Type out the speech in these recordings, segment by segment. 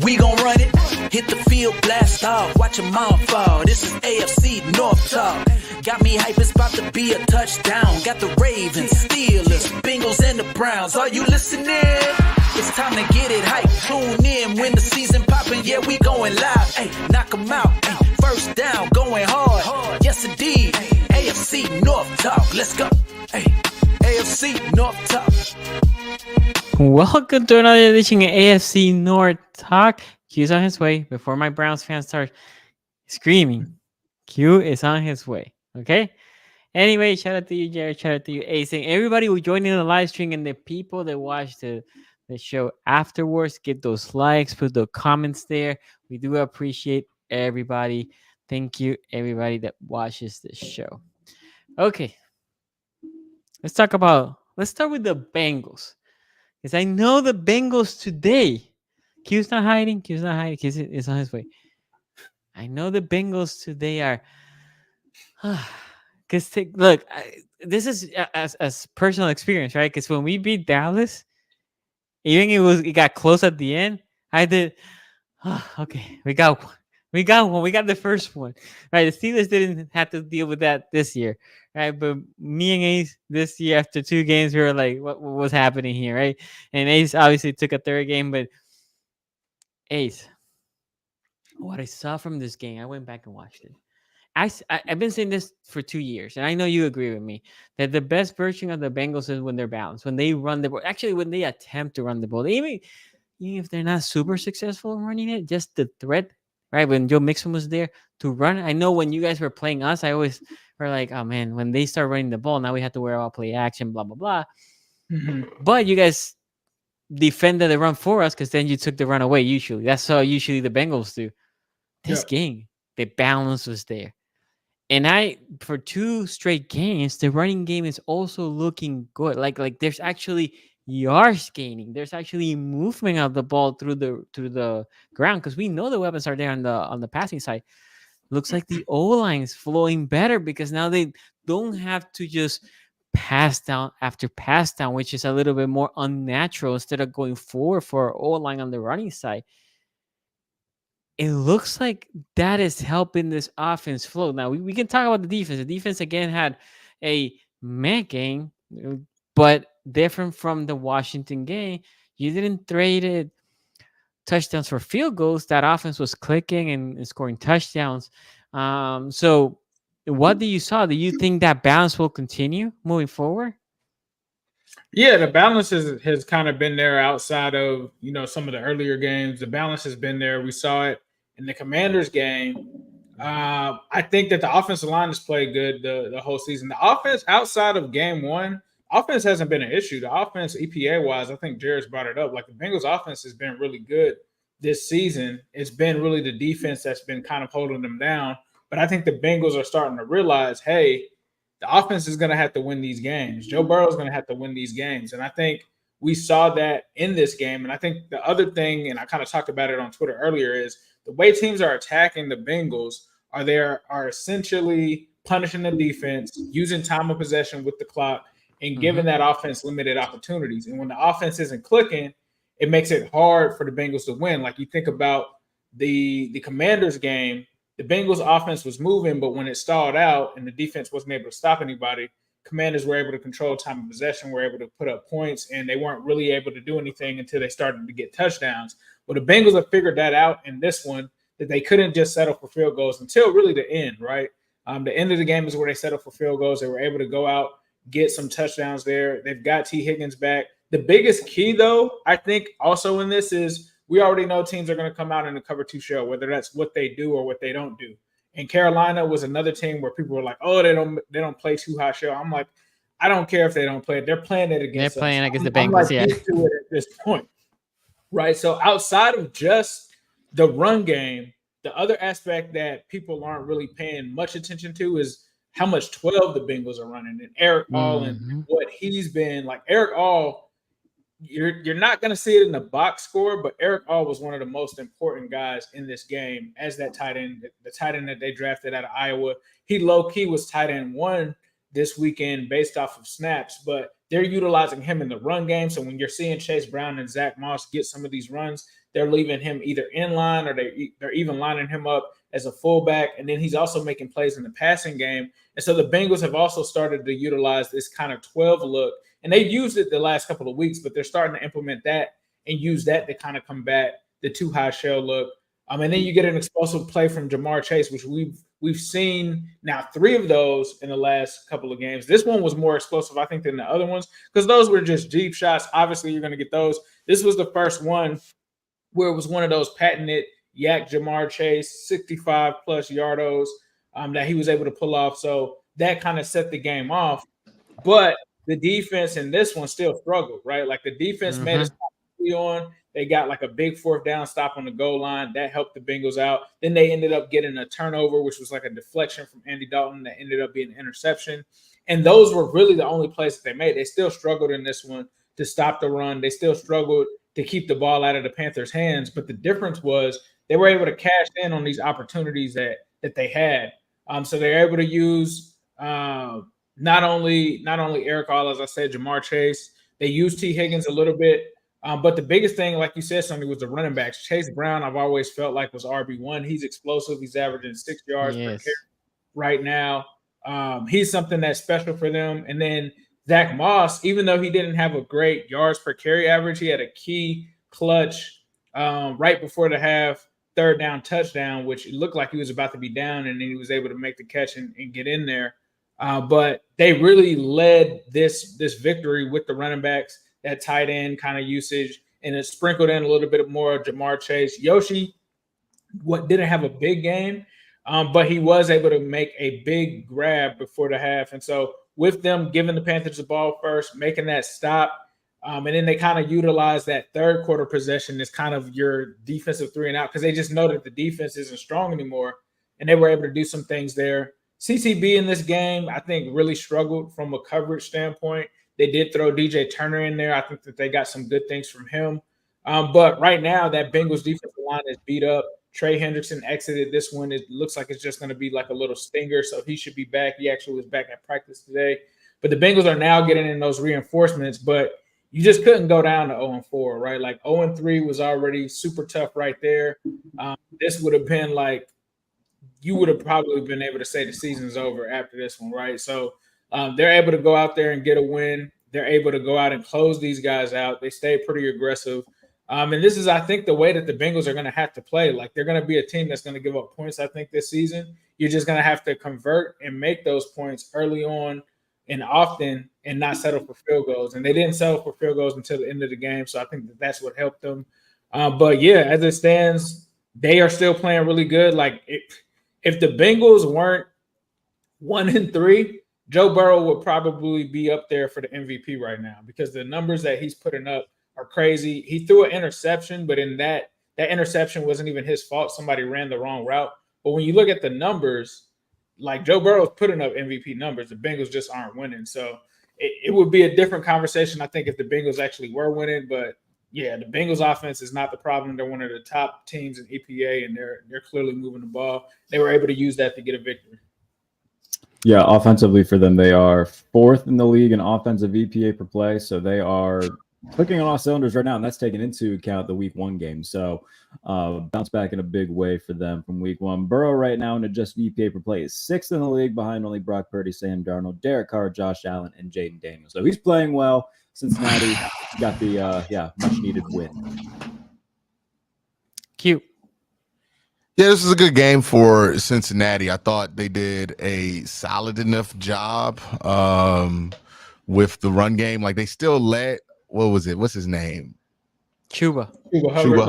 We gon' run it, hit the field, blast off, watch them all fall. This is AFC North talk. Got me hype, it's about to be a touchdown. Got the Ravens, Steelers, Bengals, and the Browns. Are you listening? It's time to get it hype. Tune in when the season poppin'. Yeah, we going live. Hey, knock 'em out. Ay, first down, going hard. Yes, indeed. AFC North talk. Let's go. Hey, AFC North talk. Welcome to another edition of AFC North Talk. Q's on his way. Before my Browns fans start screaming, Q is on his way. Okay? Anyway, shout out to you, Jared. Shout out to you, Ace. And everybody who joined in the live stream and the people that watched the show afterwards, get those likes, put the comments there. We do appreciate everybody. Thank you, everybody that watches this show. Okay. Let's start with the Bengals. Because I know the Bengals today. Q's not hiding. Q is on his way. I know the Bengals today are. Because look, this is as personal experience, right? Because when we beat Dallas, even it got close at the end. I did. Okay, we got one. We got the first one, right? The Steelers didn't have to deal with that this year, right? But me and Ace this year, after 2 games, we were like, what was happening here, right? And Ace obviously took a 3rd game, but Ace, what I saw from this game, I went back and watched it. I've been saying this for 2 years, and I know you agree with me, that the best version of the Bengals is when they're balanced, when they run the ball. Actually, when they attempt to run the ball. Even if they're not super successful in running it, just the threat, right? When Joe Mixon was there to run. I know when you guys were playing us, I always were like, oh, man, when they start running the ball, now we have to worry about play action, blah, blah, blah. Mm-hmm. But you guys defended the run for us because then you took the run away usually. That's how usually the Bengals do. This game, the balance was there. And for 2 straight games, the running game is also looking good. Like there's actually yards gaining. There's actually movement of the ball through the ground because we know the weapons are there on the passing side. Looks like the O-line is flowing better because now they don't have to just pass down after pass down, which is a little bit more unnatural instead of going forward for O-line on the running side. It looks like that is helping this offense flow. Now, we can talk about the defense. The defense, again, had a meh game, but different from the Washington game. You didn't trade it touchdowns for field goals. That offense was clicking and scoring touchdowns. So what do you saw? Do you think that balance will continue moving forward? Yeah, the balance has kind of been there outside of, some of the earlier games. The balance has been there. We saw it in the Commanders game. I think that the offensive line has played good the whole season. The offense outside of game 1, offense hasn't been an issue. The offense EPA-wise, I think Jared's brought it up. Like the Bengals offense has been really good this season. It's been really the defense that's been kind of holding them down. But I think the Bengals are starting to realize, hey, the offense is going to have to win these games. Joe Burrow is going to have to win these games. And I think we saw that in this game. And I think the other thing, and I kind of talked about it on Twitter earlier, is the way teams are attacking the Bengals are essentially punishing the defense, using time of possession with the clock, and giving that offense limited opportunities. And when the offense isn't clicking, it makes it hard for the Bengals to win. Like you think about the Commanders game, the Bengals offense was moving, but when it stalled out and the defense wasn't able to stop anybody, Commanders were able to control time of possession, were able to put up points, and they weren't really able to do anything until they started to get touchdowns. Well, the Bengals have figured that out in this one, that they couldn't just settle for field goals until really the end, right? The end of the game is where they settled for field goals. They were able to go out, get some touchdowns there. They've got T. Higgins back. The biggest key, though, I think also in this is we already know teams are going to come out in the cover 2 show, whether that's what they do or what they don't do. And Carolina was another team where people were like, "Oh, they don't play too high show." I'm like, I don't care if they don't play it. They're playing it against. They're playing us. against the Bengals, I'm used to it at this point, right? So outside of just the run game, the other aspect that people aren't really paying much attention to is how much 12 the Bengals are running, and Eric All and what he's been like. Eric All, you're not going to see it in the box score, but Eric All was one of the most important guys in this game as that tight end, the tight end that they drafted out of Iowa. He low-key was tight end 1 this weekend based off of snaps, but they're utilizing him in the run game. So when you're seeing Chase Brown and Zach Moss get some of these runs, they're leaving him either in line or they're even lining him up as a fullback. And then he's also making plays in the passing game. And so the Bengals have also started to utilize this kind of 12 look. And they've used it the last couple of weeks, but they're starting to implement that and use that to kind of combat the too high shell look. And then you get an explosive play from Jamar Chase, which we've seen now 3 of those in the last couple of games. This one was more explosive, I think, than the other ones because those were just deep shots. Obviously, you're going to get those. This was the first one where it was one of those patented yak Jamar Chase 65-plus yardos that he was able to pull off. So that kind of set the game off. But the defense in this one still struggled, right? Like the defense made a stop on. They got like a big 4th down stop on the goal line. That helped the Bengals out. Then they ended up getting a turnover, which was like a deflection from Andy Dalton that ended up being an interception. And those were really the only plays that they made. They still struggled in this one to stop the run. They still struggled to keep the ball out of the Panthers' hands. But the difference was they were able to cash in on these opportunities that they had. So they're able to use not only Eric All, as I said, Jamar Chase. They used T. Higgins a little bit. But the biggest thing, like you said, Sonny, was the running backs. Chase Brown, I've always felt like was RB1. He's explosive. He's averaging 6 yards per carry right now. He's something that's special for them. And then Zach Moss, even though he didn't have a great yards per carry average, he had a key clutch right before the half, 3rd down touchdown, which it looked like he was about to be down, and then he was able to make the catch and get in there. But they really led this victory with the running backs. That tight end kind of usage, and it sprinkled in a little bit more of Jamar Chase. Yoshi didn't have a big game, but he was able to make a big grab before the half. And so with them giving the Panthers the ball first, making that stop, and then they kind of utilize that 3rd quarter possession as kind of your defensive 3 and out because they just know that the defense isn't strong anymore, and they were able to do some things there. CCB in this game, I think, really struggled from a coverage standpoint. They did throw DJ Turner in there. I think that they got some good things from him. But right now, that Bengals defensive line is beat up. Trey Hendrickson exited this one. It looks like it's just going to be like a little stinger, so he should be back. He actually was back at practice today. But the Bengals are now getting in those reinforcements, but you just couldn't go down to 0-4, right? Like 0-3 was already super tough right there. This would have been like you would have probably been able to say the season's over after this one, right? So they're able to go out there and get a win. They're able to go out and close these guys out. They stay pretty aggressive. And this is, I think, the way that the Bengals are going to have to play. Like, they're going to be a team that's going to give up points, I think, this season. You're just going to have to convert and make those points early on and often and not settle for field goals. And they didn't settle for field goals until the end of the game, so I think that that's what helped them. But, yeah, as it stands, they are still playing really good. Like, if the Bengals weren't 1-3, Joe Burrow would probably be up there for the MVP right now because the numbers that he's putting up are crazy. He threw an interception, but in that interception wasn't even his fault. Somebody ran the wrong route. But when you look at the numbers, like Joe Burrow's putting up MVP numbers, the Bengals just aren't winning. So it would be a different conversation, I think, if the Bengals actually were winning. But yeah, the Bengals offense is not the problem. They're one of the top teams in EPA, and they're clearly moving the ball. They were able to use that to get a victory. Yeah, offensively for them, they are 4th in the league in offensive EPA per play. So they are clicking on all cylinders right now, and that's taken into account the week 1 game. So bounce back in a big way for them from week 1. Burrow right now in adjusted EPA per play is 6th in the league behind only Brock Purdy, Sam Darnold, Derek Carr, Josh Allen, and Jaden Daniels. So he's playing well. Cincinnati got the much needed win. Cute. Yeah, this is a good game for Cincinnati. I thought they did a solid enough job with the run game. Like, they still let, what was it? What's his name? Chuba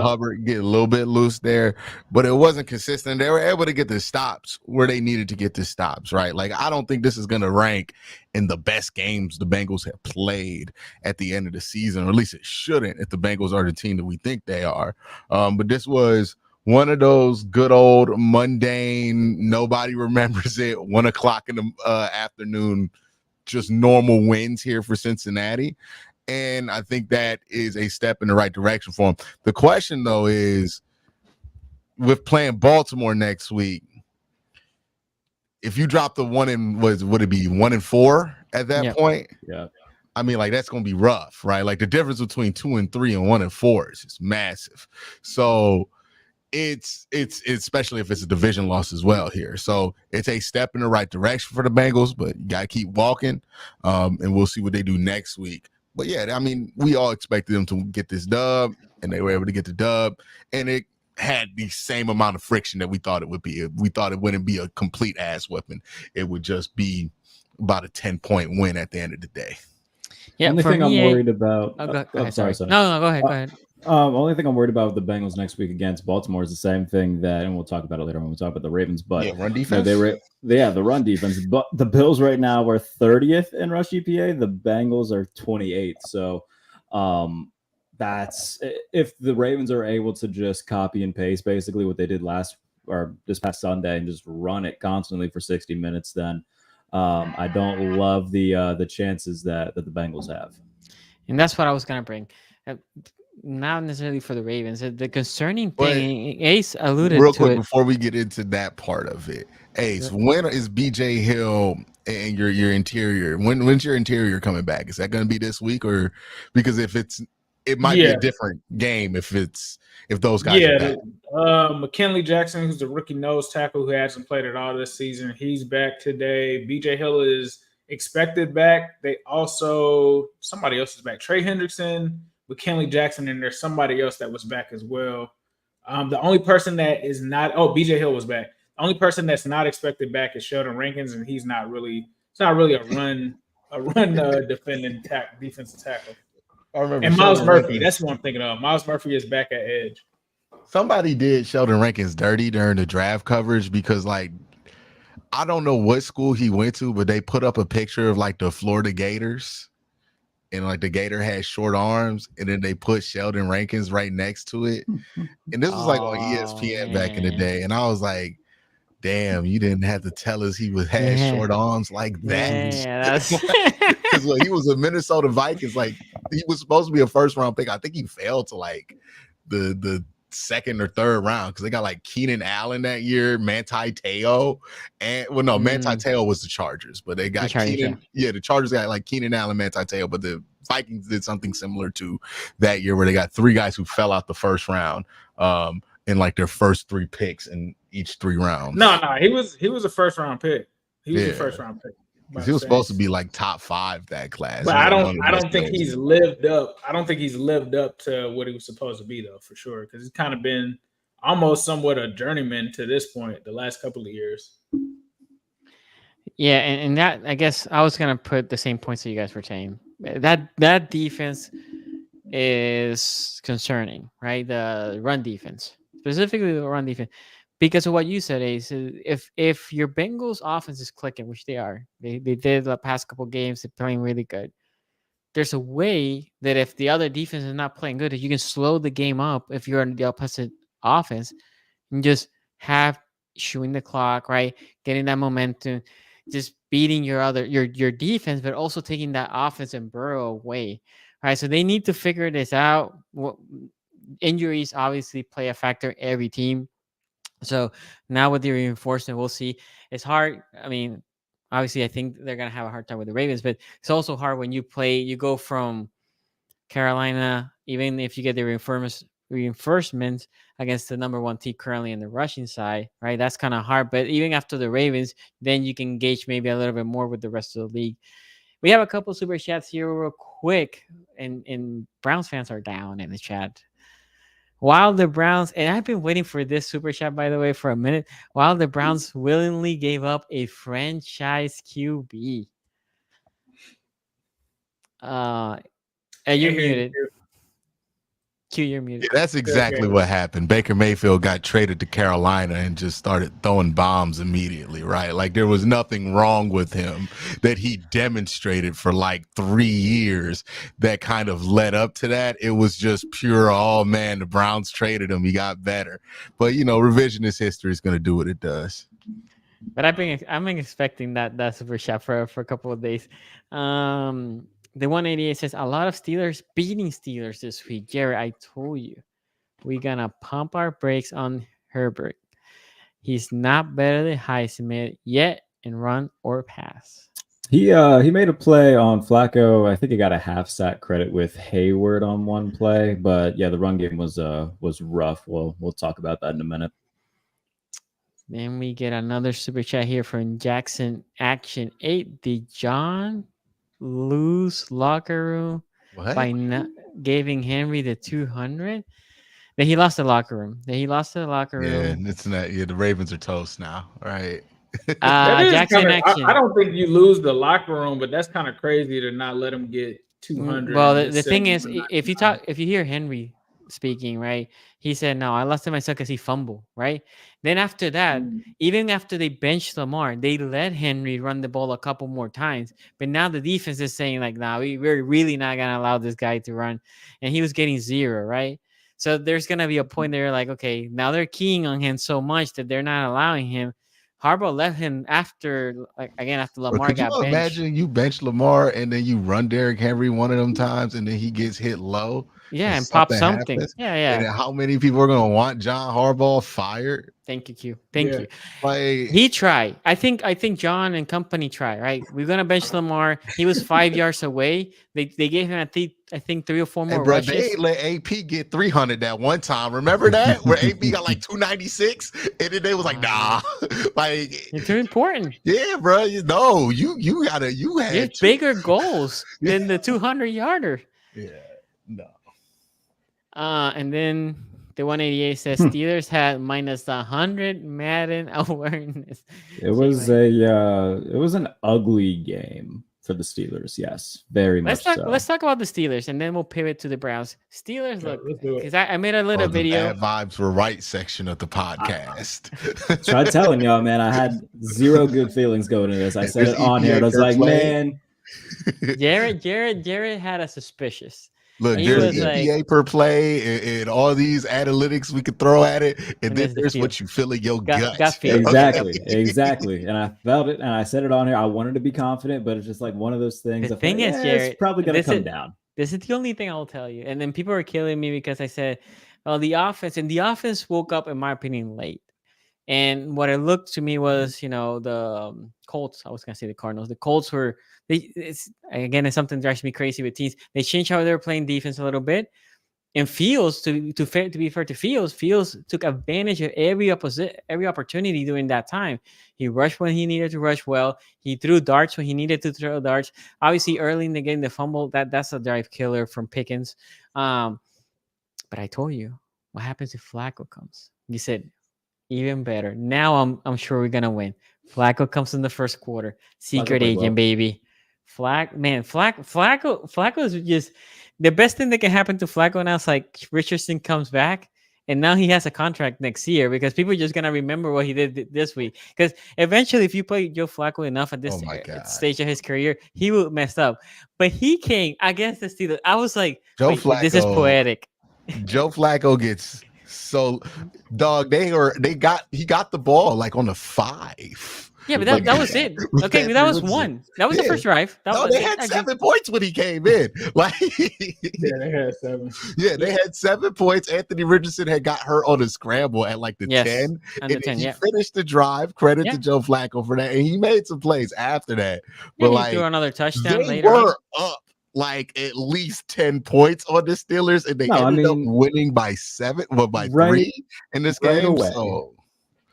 Hubbard get a little bit loose there, but it wasn't consistent. They were able to get the stops where they needed to get the stops, right? Like, I don't think this is going to rank in the best games the Bengals have played at the end of the season, or at least it shouldn't if the Bengals are the team that we think they are. But this was one of those good old mundane, nobody remembers it, 1 o'clock in the afternoon, just normal wins here for Cincinnati. And I think that is a step in the right direction for them. The question, though, is with playing Baltimore next week, if you drop the would it be 1-4 at that point? Yeah. I mean, like, that's going to be rough, right? Like, the difference between 2-3 and 1-4 is just massive. So it's especially if it's a division loss as well here. So it's a step in the right direction for the Bengals, but you got to keep walking. And we'll see what they do next week. But yeah, I mean, we all expected them to get this dub, and they were able to get the dub, and it had the same amount of friction that we thought it would be. We thought it wouldn't be a complete ass whipping. It would just be about a 10-point win at the end of the day. Yeah, Only for thing me, I'm worried about. go ahead, I'm sorry. No, go ahead. Only thing I'm worried about with the Bengals next week against Baltimore is the same thing that, and we'll talk about it later when we talk about the Ravens. But run defense. The run defense. But the Bills right now are 30th in rush EPA. The Bengals are 28th. So, that's if the Ravens are able to just copy and paste basically what they did this past Sunday and just run it constantly for 60 minutes, then I don't love the chances that the Bengals have. And that's what I was gonna bring. Not necessarily for the Ravens. The concerning thing, Ace alluded real to quick it. before we get into that part of it. Ace, when is BJ Hill and your interior? When's your interior coming back? Is that going to be this week, or because it might be a different game if those guys are back. McKinley Jackson, who's the rookie nose tackle who hasn't played at all this season, he's back today. BJ Hill is expected back. They also somebody else is back. Trey Hendrickson, McKinley Jackson, and there's somebody else that was back as well. The only person that is not BJ Hill was back. The only person that's not expected back is Sheldon Rankins, and he's not really a run defending defensive tackle. I remember. And Miles Murphy, that's what I'm thinking of. Miles Murphy is back at edge. Somebody did Sheldon Rankins dirty during the draft coverage because, like, I don't know what school he went to, but they put up a picture of like the Florida Gators, and like the Gator had short arms, and then they put Sheldon Rankins right next to it. And this was like on ESPN back in the day, and I was like, damn, you didn't have to tell us he had short arms like that. Yeah, that's because he was a Minnesota Vikings, like he was supposed to be a first round pick. I think he fell to like the second or third round because they got like Keenan Allen that year, Manti Te'o, and Manti Te'o was the Chargers, but they got the Chargers got like Keenan Allen, Manti Te'o, but the Vikings did something similar to that year where they got 3 guys who fell out the first round in like their first 3 picks in each 3 rounds. No, he was a first round pick. He was a first round pick. He was supposed to be like top 5 that class. But I don't think he's lived up. I don't think he's lived up to what he was supposed to be, though, for sure. Because he's kind of been almost somewhat a journeyman to this point the last couple of years. Yeah, and that, I guess I was gonna put the same points that you guys were saying. That defense is concerning, right? The run defense, specifically the run defense. Because of what you said, Ace, if your Bengals offense is clicking, which they are, they did the past couple games, they're playing really good. There's a way that if the other defense is not playing good, you can slow the game up if you're on the opposite offense and just have shooting the clock, right? Getting that momentum, just beating your defense, but also taking that offense and Burrow away, right? So they need to figure this out. Injuries obviously play a factor in every team. So now with the reinforcement, we'll see. It's hard. I mean, obviously, I think they're going to have a hard time with the Ravens, but it's also hard when you go from Carolina, even if you get the reinforcements against the number 1 team currently in the rushing side, right? That's kind of hard. But even after the Ravens, then you can gauge maybe a little bit more with the rest of the league. We have a couple super chats here real quick, and Browns fans are down in the chat. While the Browns, and I've been waiting for this super chat, by the way, for a minute, while the Browns willingly gave up a franchise QB. You're muted. Cue your music. That's exactly what happened. Baker Mayfield got traded to Carolina and just started throwing bombs immediately, right? Like there was nothing wrong with him that he demonstrated for like 3 years that kind of led up to that. It was just pure, oh man, the Browns traded him. He got better. But, revisionist history is going to do what it does. But I'm expecting that super chat for a couple of days. The 188 says a lot of Steelers beating Steelers this week. Jared, I told you we're gonna pump our brakes on Herbert. He's not better than Highsmith yet in run or pass. He made a play on Flacco. I think he got a half sack credit with Hayward on one play, but yeah, the run game was rough. We'll talk about that in a minute. Then we get another super chat here from Jackson Action 8. Did John lose locker room by not giving Henry the 200? Then he lost the locker room. Yeah, it's not. Yeah, the Ravens are toast now, right? Jackson Action. I don't think you lose the locker room, but that's kind of crazy to not let him get 200. Well, the thing is, if you hear Henry speaking, right, he said, no, I lost to myself because he fumbled, right? Then after that, even after they benched Lamar, they let Henry run the ball a couple more times. But now the defense is saying like, nah, we're really not going to allow this guy to run. And he was getting 0, right? So there's going to be a point there like, okay, now they're keying on him so much that they're not allowing him. Harbaugh left him after Lamar got benched. Imagine you bench Lamar and then you run Derrick Henry one of them times and then he gets hit low. Yeah, and pop something. Happens. Yeah. And how many people are going to want John Harbaugh fired? Thank you, Q. Thank you. Like, he tried. I think John and company tried, right? We're going to bench Lamar. He was 5 yards away. They gave him, I think 3 or 4 more rushes. They let AP get 300 that one time. Remember that? Where AP got like 296? And then they was like, nah. Like, it's too important. Yeah, bro. You had bigger goals than the 200-yarder. Yeah, no. And then the 188 says Steelers had minus 100 Madden awareness. It was an ugly game for the Steelers. Yes, very much so. Let's talk about the Steelers, and then we'll pivot to the Browns. Steelers, look, because I made a little video. The bad vibes were right section of the podcast. Tried telling y'all, man, I had 0 good feelings going into this. I said it on here, and I was like, man. Jared had a suspicious. Look, there's EPA per play and all these analytics we could throw at it, and then there's what you feel in your gut. Exactly. And I felt it, and I said it on here. I wanted to be confident, but it's just like one of those things. The thing is, Jared, it's probably going to come down. This is the only thing I'll tell you. And then people are killing me because I said, well, the offense woke up, in my opinion, late. And what it looked to me was, the Colts. I was going to say the Cardinals. The Colts were, it's something that drives me crazy with teams. They changed how they were playing defense a little bit. And Fields, to be fair to Fields took advantage of every opportunity during that time. He rushed when he needed to rush well. He threw darts when he needed to throw darts. Obviously, early in the game, the fumble, that's a drive killer from Pickens. But I told you, what happens if Flacco comes? You said, even better. Now I'm sure we're gonna win. Flacco comes in the first quarter. Secret agent, baby. Flacco is just the best thing that can happen to Flacco now. Is like Richardson comes back, and now he has a contract next year because people are just gonna remember what he did this week. Because eventually, if you play Joe Flacco enough at this stage of his career, he will mess up. But he came against the Steelers. I was like, this is poetic. Joe Flacco gets. So, dog, he got the ball like on the 5. Yeah, but that was it. Okay, that was 1. That was the first drive. They had 7 points when he came in. Like, they had 7. Yeah, they had 7 points. Anthony Richardson had got hurt on a scramble at like the 10. And he finished the drive. Credit to Joe Flacco for that. And he made some plays after that. But he threw another touchdown they later. Were up like at least 10 points on the Steelers, and they ended up winning by 7, by 3 in this game.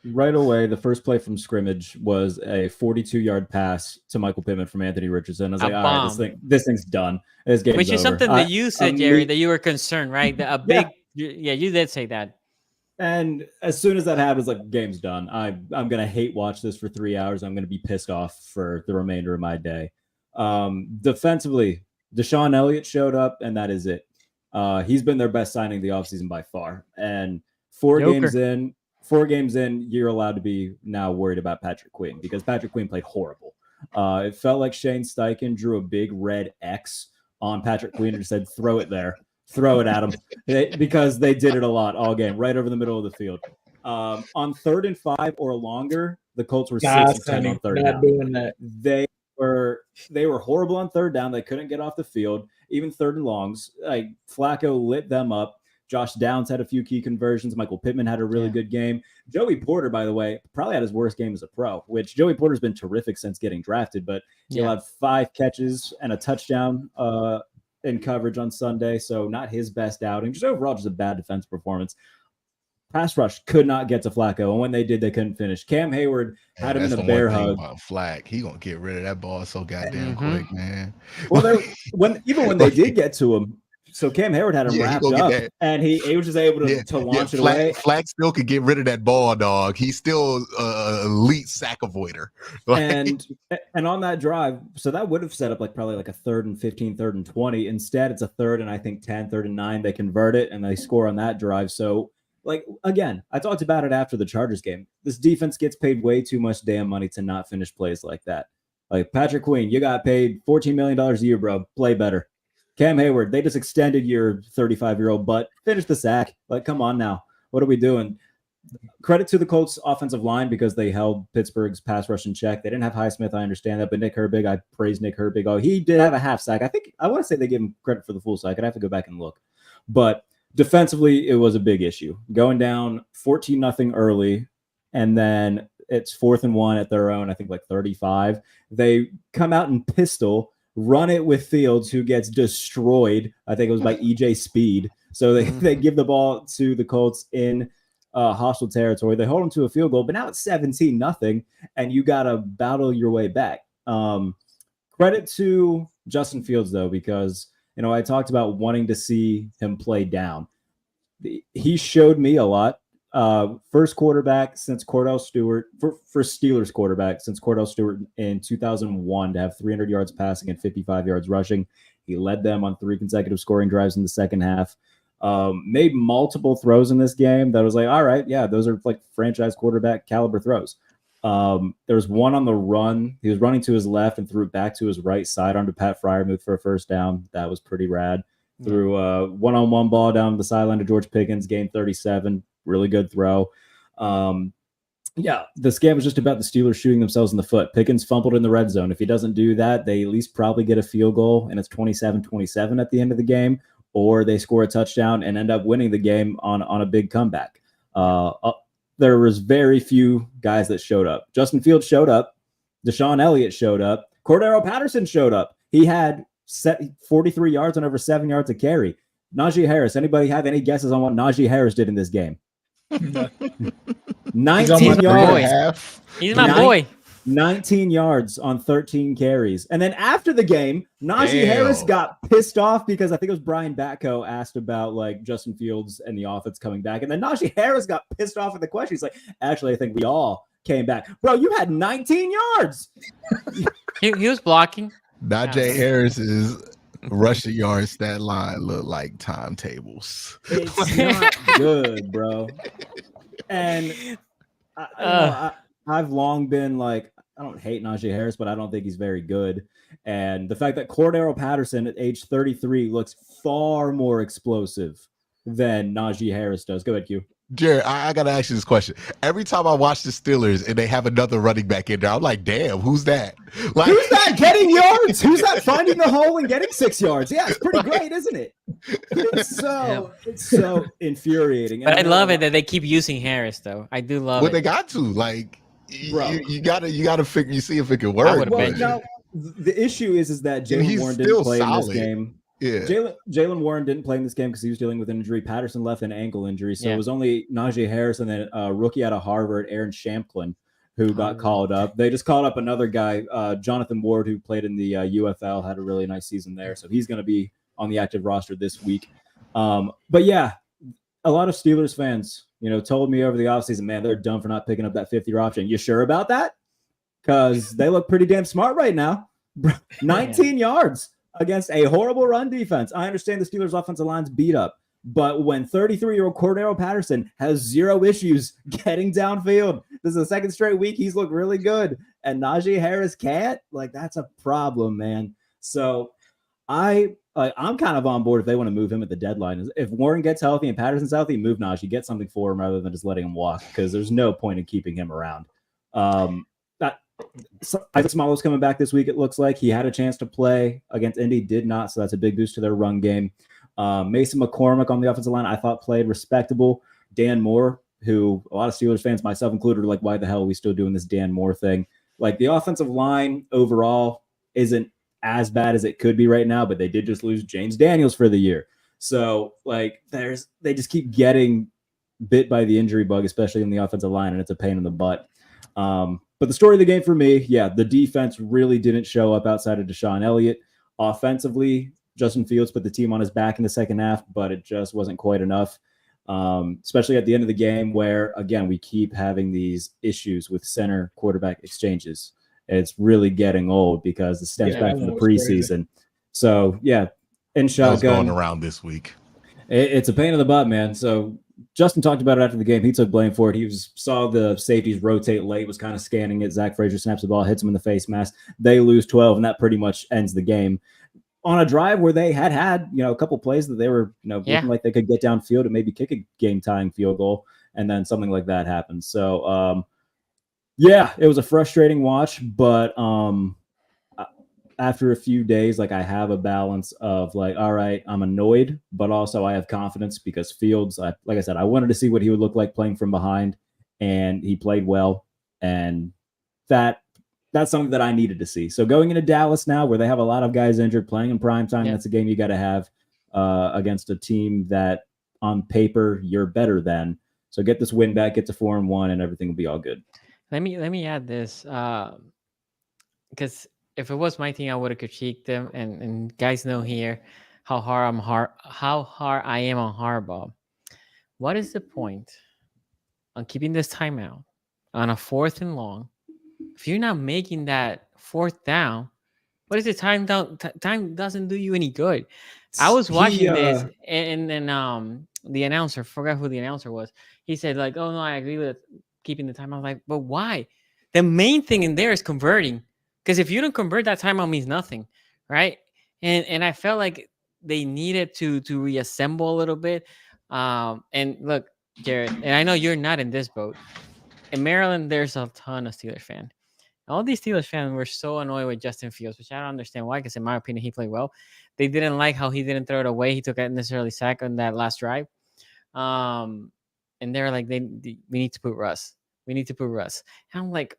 Right away, the first play from scrimmage was a 42-yard pass to Michael Pittman from Anthony Richardson. I was like, all right, this thing's done. This game's Which is over. something that you said, Jerry, that you were concerned, right? You did say that. And as soon as that happens, like, game's done. I'm gonna hate watch this for 3 hours. I'm gonna be pissed off for the remainder of my day. Defensively, Deshaun Elliott showed up, and that is it. He's been their best signing of the offseason by far. And four games in, you're allowed to be now worried about Patrick Queen because Patrick Queen played horrible. It felt like Shane Steichen drew a big red X on Patrick Queen and just said, throw it there. Throw it at him. Because they did it a lot all game, right over the middle of the field. On 3rd and 5 or longer, the Colts were 6 of 10 on third down. Doing that. They were horrible on third down. They couldn't get off the field. Even 3rd and longs, like Flacco lit them up. Josh Downs had a few key conversions. Michael Pittman had a really good game. Joey Porter, by the way, probably had his worst game as a pro, which Joey Porter's been terrific since getting drafted, but he'll have 5 catches and a touchdown in coverage on Sunday. So not his best outing. Just overall, just a bad defense performance. Pass rush could not get to Flacco, and when they did, they couldn't finish. Cam Hayward had him in a bear hug. Flack, he gonna get rid of that ball so goddamn quick, man. Well, when they did get to him, so Cam Hayward had him wrapped up, and he was just able to launch it away. Flack still could get rid of that ball, dog. He's still elite sack avoider. and on that drive, so that would have set up probably a 3rd and 15, 3rd and 20. Instead, it's a 3rd and I think 10, 3rd and 9. They convert it and they score on that drive. So. Again, I talked about it after the Chargers game. This defense gets paid way too much damn money to not finish plays like that. Like Patrick Queen, you got paid $14 million a year, bro. Play better. Cam Hayward, they just extended your 35-year-old butt. Finish the sack. Come on now. What are we doing? Credit to the Colts offensive line because they held Pittsburgh's pass rush in check. They didn't have Highsmith. I understand that. But Nick Herbig, I praise Nick Herbig. Oh, he did have a half sack. I want to say they gave him credit for the full sack. I'd have to go back and look. But defensively, it was a big issue. Going down 14-0 early, and then it's 4th and 1 at their own, I think 35. They come out in pistol, run it with Fields, who gets destroyed. I think it was by EJ Speed. So they give the ball to the Colts in hostile territory. They hold them to a field goal, but now it's 17-0, and you got to battle your way back. Credit to Justin Fields, though, because I talked about wanting to see him play down. He showed me a lot. First quarterback since Cordell Stewart, first Steelers quarterback since Cordell Stewart in 2001 to have 300 yards passing and 55 yards rushing. He led them on 3 consecutive scoring drives in the second half. Made multiple throws in this game that was all right, yeah, those are franchise quarterback caliber throws. There was one on the run. He was running to his left and threw it back to his right side onto Pat Freiermuth for a first down. That was pretty rad. Threw a one-on-one ball down the sideline to George Pickens, gained 37. Really good throw. This game was just about the Steelers shooting themselves in the foot. Pickens fumbled in the red zone. If he doesn't do that, they at least probably get a field goal, and it's 27-27 at the end of the game, or they score a touchdown and end up winning the game on a big comeback. There was very few guys that showed up. Justin Fields showed up. Deshaun Elliott showed up. Cordero Patterson showed up. He had 43 yards and over 7 yards a carry. Najee Harris. Anybody have any guesses on what Najee Harris did in this game? 19 yards. He's my boy. 19 yards on 13 carries. And then after the game, Najee Harris got pissed off because I think it was Brian Batko asked about Justin Fields and the offense coming back. And then Najee Harris got pissed off at the question. He's like, actually, I think we all came back. Bro, you had 19 yards. He was blocking. Najee Harris's rushing yard stat line look like timetables. It's not good, bro. And I've long been I don't hate Najee Harris, but I don't think he's very good. And the fact that Cordero Patterson at age 33 looks far more explosive than Najee Harris does. Go ahead, Q. Jared, I got to ask you this question. Every time I watch the Steelers and they have another running back in there, I'm like, damn, who's that? Who's that getting yards? Who's that finding the hole and getting 6 yards? Yeah, it's pretty great, isn't it? It's so infuriating. But I love it that they keep using Harris, though. I do love it. Well, they got to. You gotta figure. You see if it can work. Well, now, the issue is that Jalen Warren didn't play in this game. Yeah, Jalen Warren didn't play in this game because he was dealing with an injury. Patterson left an ankle injury, so it was only Najee Harris and then a rookie out of Harvard, Aaron Shamplin, who got called up. They just called up another guy, Jonathan Ward, who played in the UFL, had a really nice season there, so he's going to be on the active roster this week. But yeah, a lot of Steelers fans, told me over the offseason, man, they're dumb for not picking up that 5th-year option. You sure about that? Because they look pretty damn smart right now. 19 yards against a horrible run defense. I understand the Steelers' offensive line's beat up, but when 33-year-old Cordero Patterson has zero issues getting downfield, this is the second straight week he's looked really good, and Najee Harris can't, like, that's a problem, man. So I'm kind of on board if they want to move him at the deadline. If Warren gets healthy and Patterson's healthy, move Najee, get something for him rather than just letting him walk, because there's no point in keeping him around. Isaac Smallow's coming back this week, it looks like. He had a chance to play against Indy, did not, so that's a big boost to their run game. Mason McCormick on the offensive line, I thought played respectable. Dan Moore, who a lot of Steelers fans, myself included, are like, why the hell are we still doing this Dan Moore thing? Like, the offensive line overall isn't as bad as it could be right now, but they did just lose James Daniels for the year. So, like, they just keep getting bit by the injury bug, especially in the offensive line, and it's a pain in the butt. But the story of the game for me, yeah, the defense really didn't show up outside of Deshaun Elliott. Offensively, Justin Fields put the team on his back in the second half, but it just wasn't quite enough, especially at the end of the game where, again, we keep having these issues with center quarterback exchanges. It's really getting old because it stems back from the preseason. Crazy. So, yeah, in shotgun. What's going around this week? It's a pain in the butt, man. So Justin talked about it after the game. He took blame for it. He saw the safeties rotate late, was kind of scanning it. Zach Frazier snaps the ball, hits him in the face mask. They lose 12, and that pretty much ends the game. On a drive where they had a couple plays that they were, looking like they could get downfield and maybe kick a game-tying field goal, and then something like that happened. So, it was a frustrating watch, but after a few days, like, I have a balance of like, all right, I'm annoyed, but also I have confidence because Fields, like I said, I wanted to see what he would look like playing from behind, and he played well, and that's something that I needed to see. So going into Dallas now, where they have a lot of guys injured, playing in prime time, that's a game you got to have against a team that on paper you're better than. So get this win back, get to 4-1, and everything will be all good. Let me add this because if it was my team, I would have critiqued them. And guys know here how hard I am on Harbaugh. What is the point on keeping this timeout on a 4th and long if you're not making that 4th down? What is the time down? Time doesn't do you any good. I was watching this, and then the announcer, forgot who the announcer was. He said like, "Oh no, I agree with keeping the timeout." Like, but why? The main thing in there is converting. Because if you don't convert, that timeout means nothing, right? And I felt like they needed to reassemble a little bit. And look, Jared, and I know you're not in this boat. In Maryland, there's a ton of Steelers fans. All these Steelers fans were so annoyed with Justin Fields, which I don't understand why, because in my opinion, he played well. They didn't like how he didn't throw it away. He took a necessarily sack on that last drive. And they're like, we need to put Russ. We need to put Russ. And I'm like,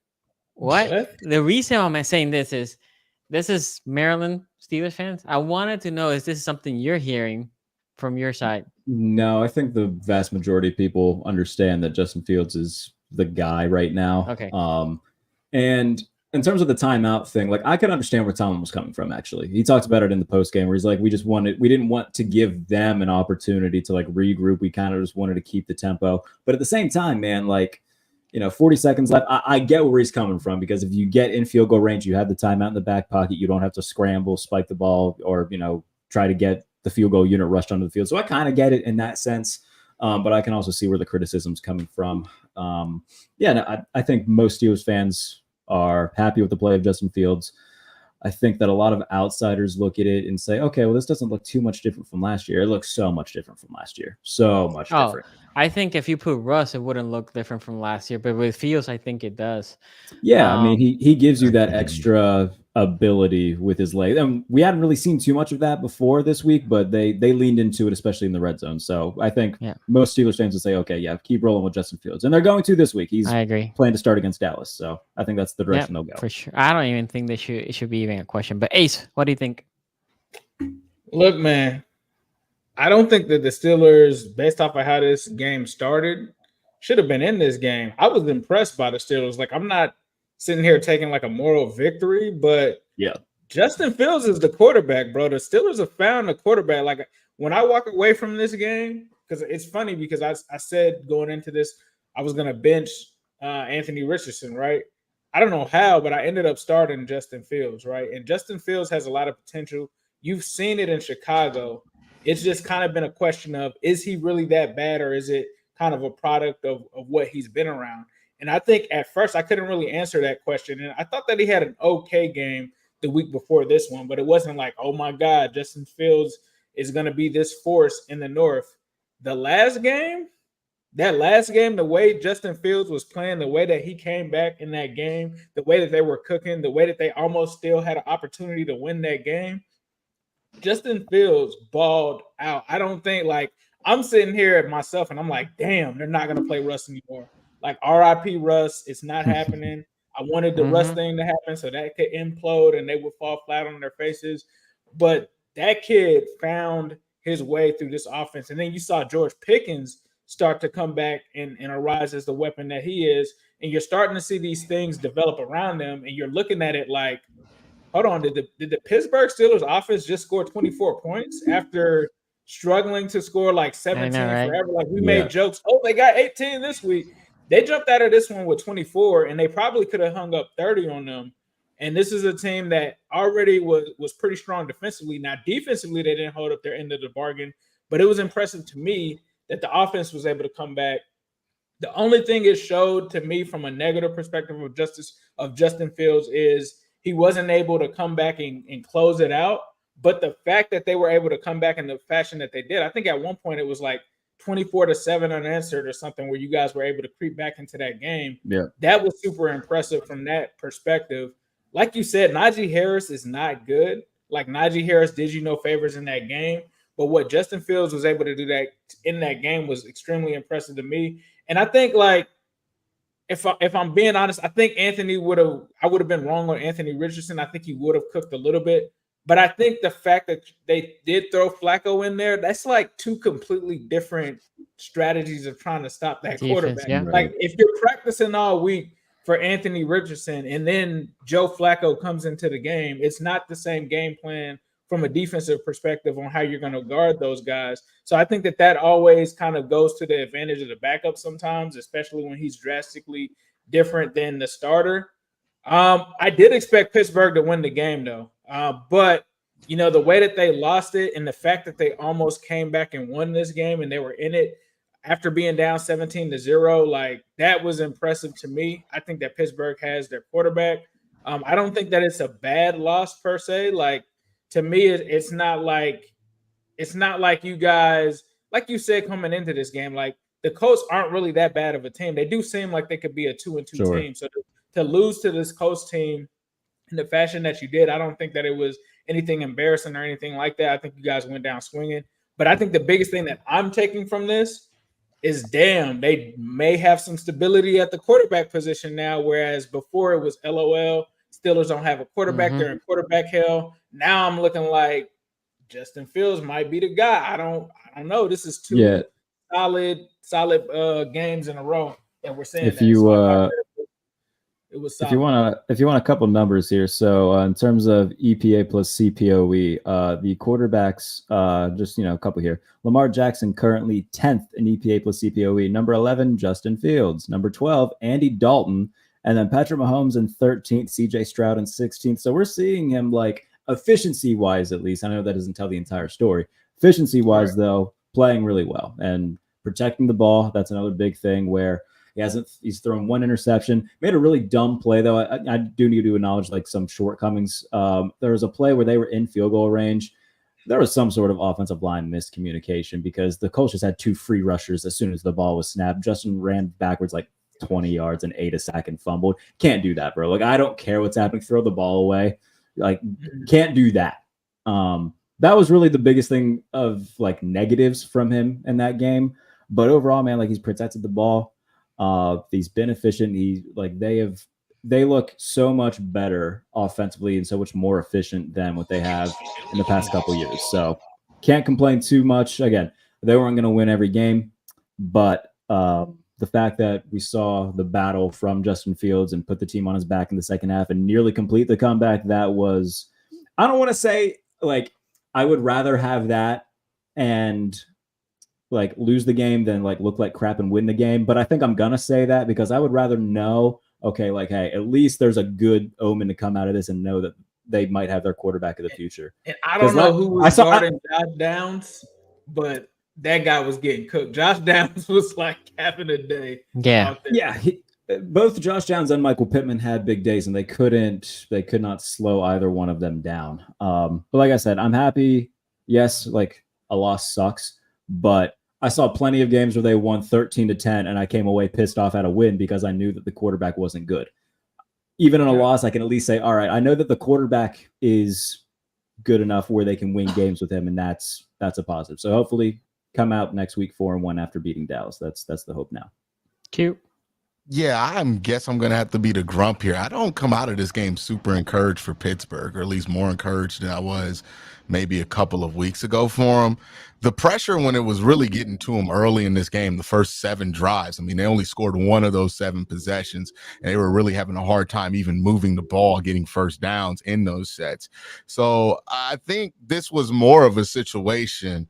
what? The reason I'm saying this is Maryland Steelers fans. I wanted to know, is this something you're hearing from your side? No, I think the vast majority of people understand that Justin Fields is the guy right now. Okay. And in terms of the timeout thing, like, I can understand where Tomlin was coming from, actually. He talks about it in the post game where he's like, we didn't want to give them an opportunity to like regroup. We kind of just wanted to keep the tempo. But at the same time, man, like, 40 seconds left. I get where he's coming from, because if you get in field goal range, you have the timeout in the back pocket. You don't have to scramble, spike the ball, or, try to get the field goal unit rushed onto the field. So I kind of get it in that sense. But I can also see where the criticism's coming from. I think most Steelers fans are happy with the play of Justin Fields. I think that a lot of outsiders look at it and say, okay, well, this doesn't look too much different from last year. It looks so much different from last year. So much different. I think if you put Russ, it wouldn't look different from last year. But with Fields, I think it does. Yeah, I mean, he gives you that extra ability with his leg. And we hadn't really seen too much of that before this week, but they leaned into it, especially in the red zone. So I think most Steelers fans would say, okay, yeah, keep rolling with Justin Fields. And they're going to this week. I agree. Planning to start against Dallas. So I think that's the direction they'll go. For sure. I don't even think it should be even a question. But Ace, what do you think? Look, man, I don't think that the Steelers, based off of how this game started, should have been in this game. I was impressed by the Steelers. Like, I'm not sitting here taking like a moral victory, but Justin Fields is the quarterback, bro. The Steelers have found a quarterback. Like, when I walk away from this game, because it's funny because I said going into this, I was going to bench Anthony Richardson, right? I don't know how, but I ended up starting Justin Fields, right? And Justin Fields has a lot of potential. You've seen it in Chicago. It's just kind of been a question of, is he really that bad, or is it kind of a product of what he's been around? And I think at first I couldn't really answer that question. And I thought that he had an okay game the week before this one, but it wasn't like, oh my God, Justin Fields is going to be this force in the North. That last game, the way Justin Fields was playing, the way that he came back in that game, the way that they were cooking, the way that they almost still had an opportunity to win that game, Justin Fields balled out. I don't think, like, I'm sitting here at myself and I'm like, damn, they're not going to play Russ anymore. Like, RIP Russ, it's not happening. I wanted the Russ thing to happen so that could implode and they would fall flat on their faces. But that kid found his way through this offense. And then you saw George Pickens start to come back and arise as the weapon that he is. And you're starting to see these things develop around them. And you're looking at it like, hold on, did the Pittsburgh Steelers offense just score 24 points after struggling to score like 17 forever? Like, we made jokes, oh, they got 18 this week. They jumped out of this one with 24, and they probably could have hung up 30 on them. And this is a team that already was pretty strong defensively. Now, defensively, they didn't hold up their end of the bargain, but it was impressive to me that the offense was able to come back. The only thing it showed to me from a negative perspective of Justin Fields is he wasn't able to come back and close it out. But the fact that they were able to come back in the fashion that they did, I think at one point it was like 24-7 unanswered or something, where you guys were able to creep back into that game. Yeah, that was super impressive from that perspective. Like you said, Najee Harris is not good. Like, Najee Harris did you no favors in that game. But what Justin Fields was able to do that in that game was extremely impressive to me. And I think, like, if I'm being honest, I think I would have been wrong on Anthony Richardson. I think he would have cooked a little bit. But I think the fact that they did throw Flacco in there, that's like two completely different strategies of trying to stop that quarterback. Yeah. Like, if you're practicing all week for Anthony Richardson and then Joe Flacco comes into the game, it's not the same game plan from a defensive perspective on how you're going to guard those guys. So I think that always kind of goes to the advantage of the backup sometimes, especially when he's drastically different than the starter. I did expect Pittsburgh to win the game, though. But, you know, the way that they lost it and the fact that they almost came back and won this game and they were in it after being down 17-0, like, that was impressive to me. I think that Pittsburgh has their quarterback. I don't think that it's a bad loss per se. Like, to me, it's not like you guys, like you said, coming into this game, like, the Colts aren't really that bad of a team. They do seem like they could be a 2-2 team. So to lose to this Colts team in the fashion that you did, I don't think that it was anything embarrassing or anything like that. I think you guys went down swinging. But I think the biggest thing that I'm taking from this is, damn, they may have some stability at the quarterback position now, whereas before it was LOL. Steelers don't have a quarterback. They're in quarterback hell. Now I'm looking like Justin Fields might be the guy. I don't know. This is two solid games in a row that we're seeing. It was solid. If you want a couple numbers here, so in terms of EPA plus CPOE, the quarterbacks, just a couple here. Lamar Jackson currently 10th in EPA plus CPOE. Number 11, Justin Fields. Number 12, Andy Dalton. And then Patrick Mahomes in 13th, CJ Stroud in 16th. So we're seeing him, like, efficiency-wise, at least. I know that doesn't tell the entire story. Efficiency-wise, though, playing really well and protecting the ball. That's another big thing where he's thrown one interception. Made a really dumb play, though. I do need to acknowledge, like, some shortcomings. There was a play where they were in field goal range. There was some sort of offensive line miscommunication because the Colts just had two free rushers as soon as the ball was snapped. Justin ran backwards like 20 yards and ate a sack and fumbled. Can't do that, bro. Like, I don't care what's happening. Throw the ball away. Like, can't do that. That was really the biggest thing of, like, negatives from him in that game. But overall, man, like, he's protected the ball. He's been efficient. They look so much better offensively and so much more efficient than what they have in the past couple years. So can't complain too much. Again, they weren't going to win every game, but the fact that we saw the battle from Justin Fields and put the team on his back in the second half and nearly complete the comeback, that was, I don't want to say, like, I would rather have that and, like, lose the game than, like, look like crap and win the game. But I think I'm going to say that because I would rather know, okay, like, hey, at least there's a good omen to come out of this and know that they might have their quarterback of the future. And I don't know who was guarding Josh Downs, but that guy was getting cooked. Josh Downs was like having a day. Yeah. Yeah. Both Josh Downs and Michael Pittman had big days, and they could not slow either one of them down. But like I said, I'm happy. Yes, like a loss sucks, but I saw plenty of games where they won 13-10, and I came away pissed off at a win because I knew that the quarterback wasn't good. Even in a loss, I can at least say, all right, I know that the quarterback is good enough where they can win games with him, and that's a positive. So hopefully come out next week 4-1 after beating Dallas. That's the hope now. Cute. Yeah, I guess I'm going to have to be the grump here. I don't come out of this game super encouraged for Pittsburgh, or at least more encouraged than I was maybe a couple of weeks ago for them. The pressure when it was really getting to them early in this game, the first 7 drives, I mean, they only scored 1 of those 7 possessions, and they were really having a hard time even moving the ball, getting first downs in those sets. So I think this was more of a situation,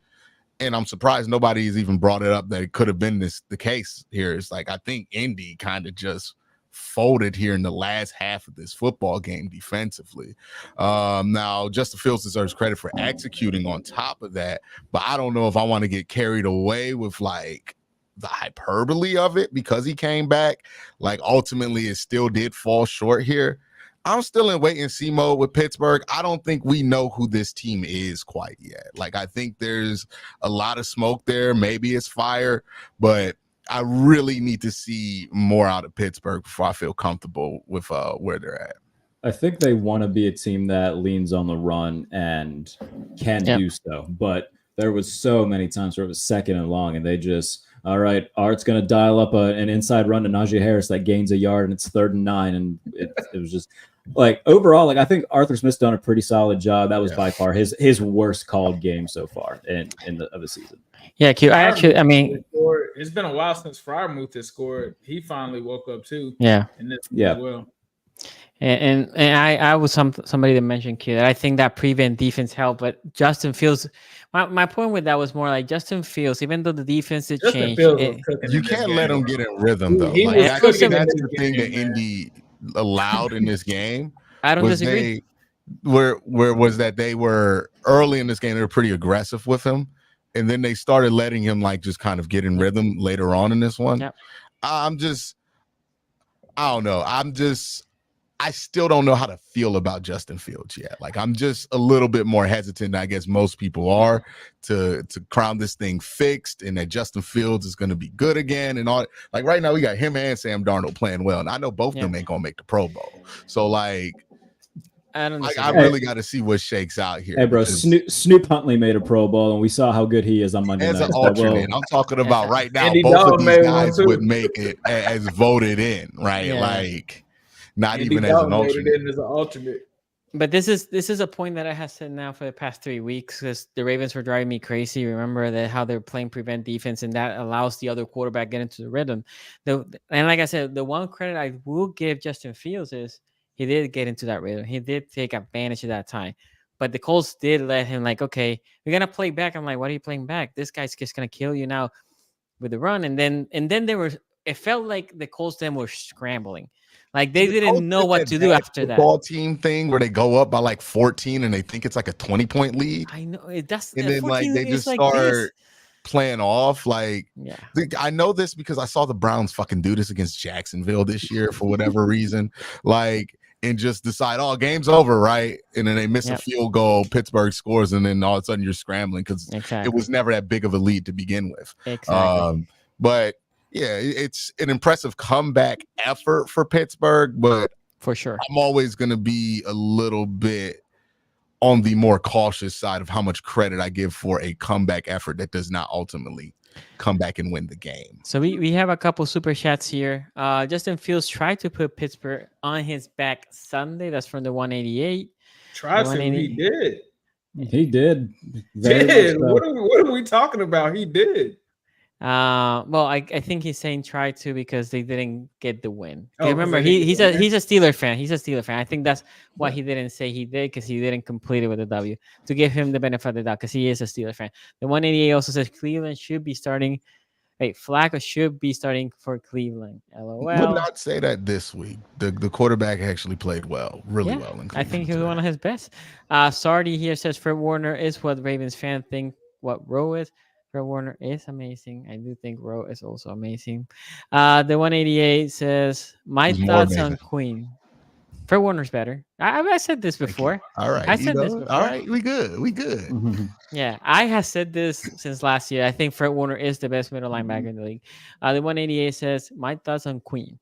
and I'm surprised nobody's even brought it up that it could have been the case here. It's like, I think Indy kind of just folded here in the last half of this football game defensively. Now, Justin Fields deserves credit for executing on top of that, but I don't know if I want to get carried away with like the hyperbole of it because he came back. Like, ultimately, it still did fall short here. I'm still in wait and see mode with Pittsburgh. I don't think we know who this team is quite yet. Like, I think there's a lot of smoke there. Maybe it's fire, but I really need to see more out of Pittsburgh before I feel comfortable with where they're at. I think they want to be a team that leans on the run and can do so. But there was so many times where it was second and long, and they just, all right, Art's going to dial up an inside run to Najee Harris that gains a yard, and it's 3rd and 9. And it was just like, overall, like, I think Arthur Smith's done a pretty solid job. That was by far his worst called game so far of the season. Yeah, Q. I mean, it's been a while since Freiermuth has scored. He finally woke up too. Yeah. And this as well. And I was somebody that mentioned Q that I think that prevent defense helped, but Justin Fields. My point with that was more like Justin Fields, even though the defense did change, you can't let him get in rhythm though. Like, that's the thing that Indy allowed in this game. I don't disagree. Where was that they were early in this game, they were pretty aggressive with him, and then they started letting him like just kind of get in rhythm later on in this one. Yep. I don't know. I still don't know how to feel about Justin Fields yet. Like, I'm just a little bit more hesitant than I guess most people are to crown this thing fixed and that Justin Fields is going to be good again and all. Like, right now we got him and Sam Darnold playing well, and I know both of them ain't going to make the Pro Bowl. So, like, I really got to see what shakes out here. Hey, bro, Snoop Huntley made a Pro Bowl, and we saw how good he is on Monday night. As an alternate, I'm talking about right now. Andy both Dalton of these guys would make it as voted in, right? Yeah. Like, not Andy even Dalton as an alternate. But this is a point that I have said now for the past 3 weeks because the Ravens were driving me crazy. Remember that how they're playing prevent defense, and that allows the other quarterback get into the rhythm. And like I said, the one credit I will give Justin Fields is he did get into that rhythm. He did take advantage of that time. But the Colts did let him like, okay, we're gonna play back. I'm like, what are you playing back? This guy's just gonna kill you now with the run. And then it felt like the Colts then were scrambling. Like they didn't know what to do after that. Football team thing where they go up by like 14 and they think it's like a 20-point lead. I know and then like they just start playing off. Like, I know this because I saw the Browns fucking do this against Jacksonville this year for whatever reason. Like, and just decide, oh, game's over, right? And then they miss a field goal, Pittsburgh scores, and then all of a sudden you're scrambling because it was never that big of a lead to begin with. Exactly. But yeah, it's an impressive comeback effort for Pittsburgh, but for sure, I'm always going to be a little bit on the more cautious side of how much credit I give for a comeback effort that does not ultimately come back and win the game. So we have a couple super chats here. Justin Fields tried to put Pittsburgh on his back Sunday. That's from the 188. He did. He did. What are we talking about? He did. Well, I think he's saying try to because they didn't get the win. Remember, he's a Steeler fan. He's a Steeler fan. I think that's why he didn't say he did because he didn't complete it with a W to give him the benefit of the doubt because he is a Steeler fan. The 188 also says Cleveland should be starting Hey, Flacco should be starting for Cleveland. Would LOL. not say that this week. The quarterback actually played really well in Cleveland. I think he was today. one of his best. Sardi here says Fred Warner is what Ravens fans think what Rowe is. Fred Warner is amazing. I do think Rowe is also amazing. The 188 says my He's more thoughts amazing. on Queen. Fred Warner's better. I said this Thank you. before. All right. I said this before. All right. We good. Yeah, I have said this since last year. I think Fred Warner is the best middle linebacker in the league. The 188 says my thoughts on Queen.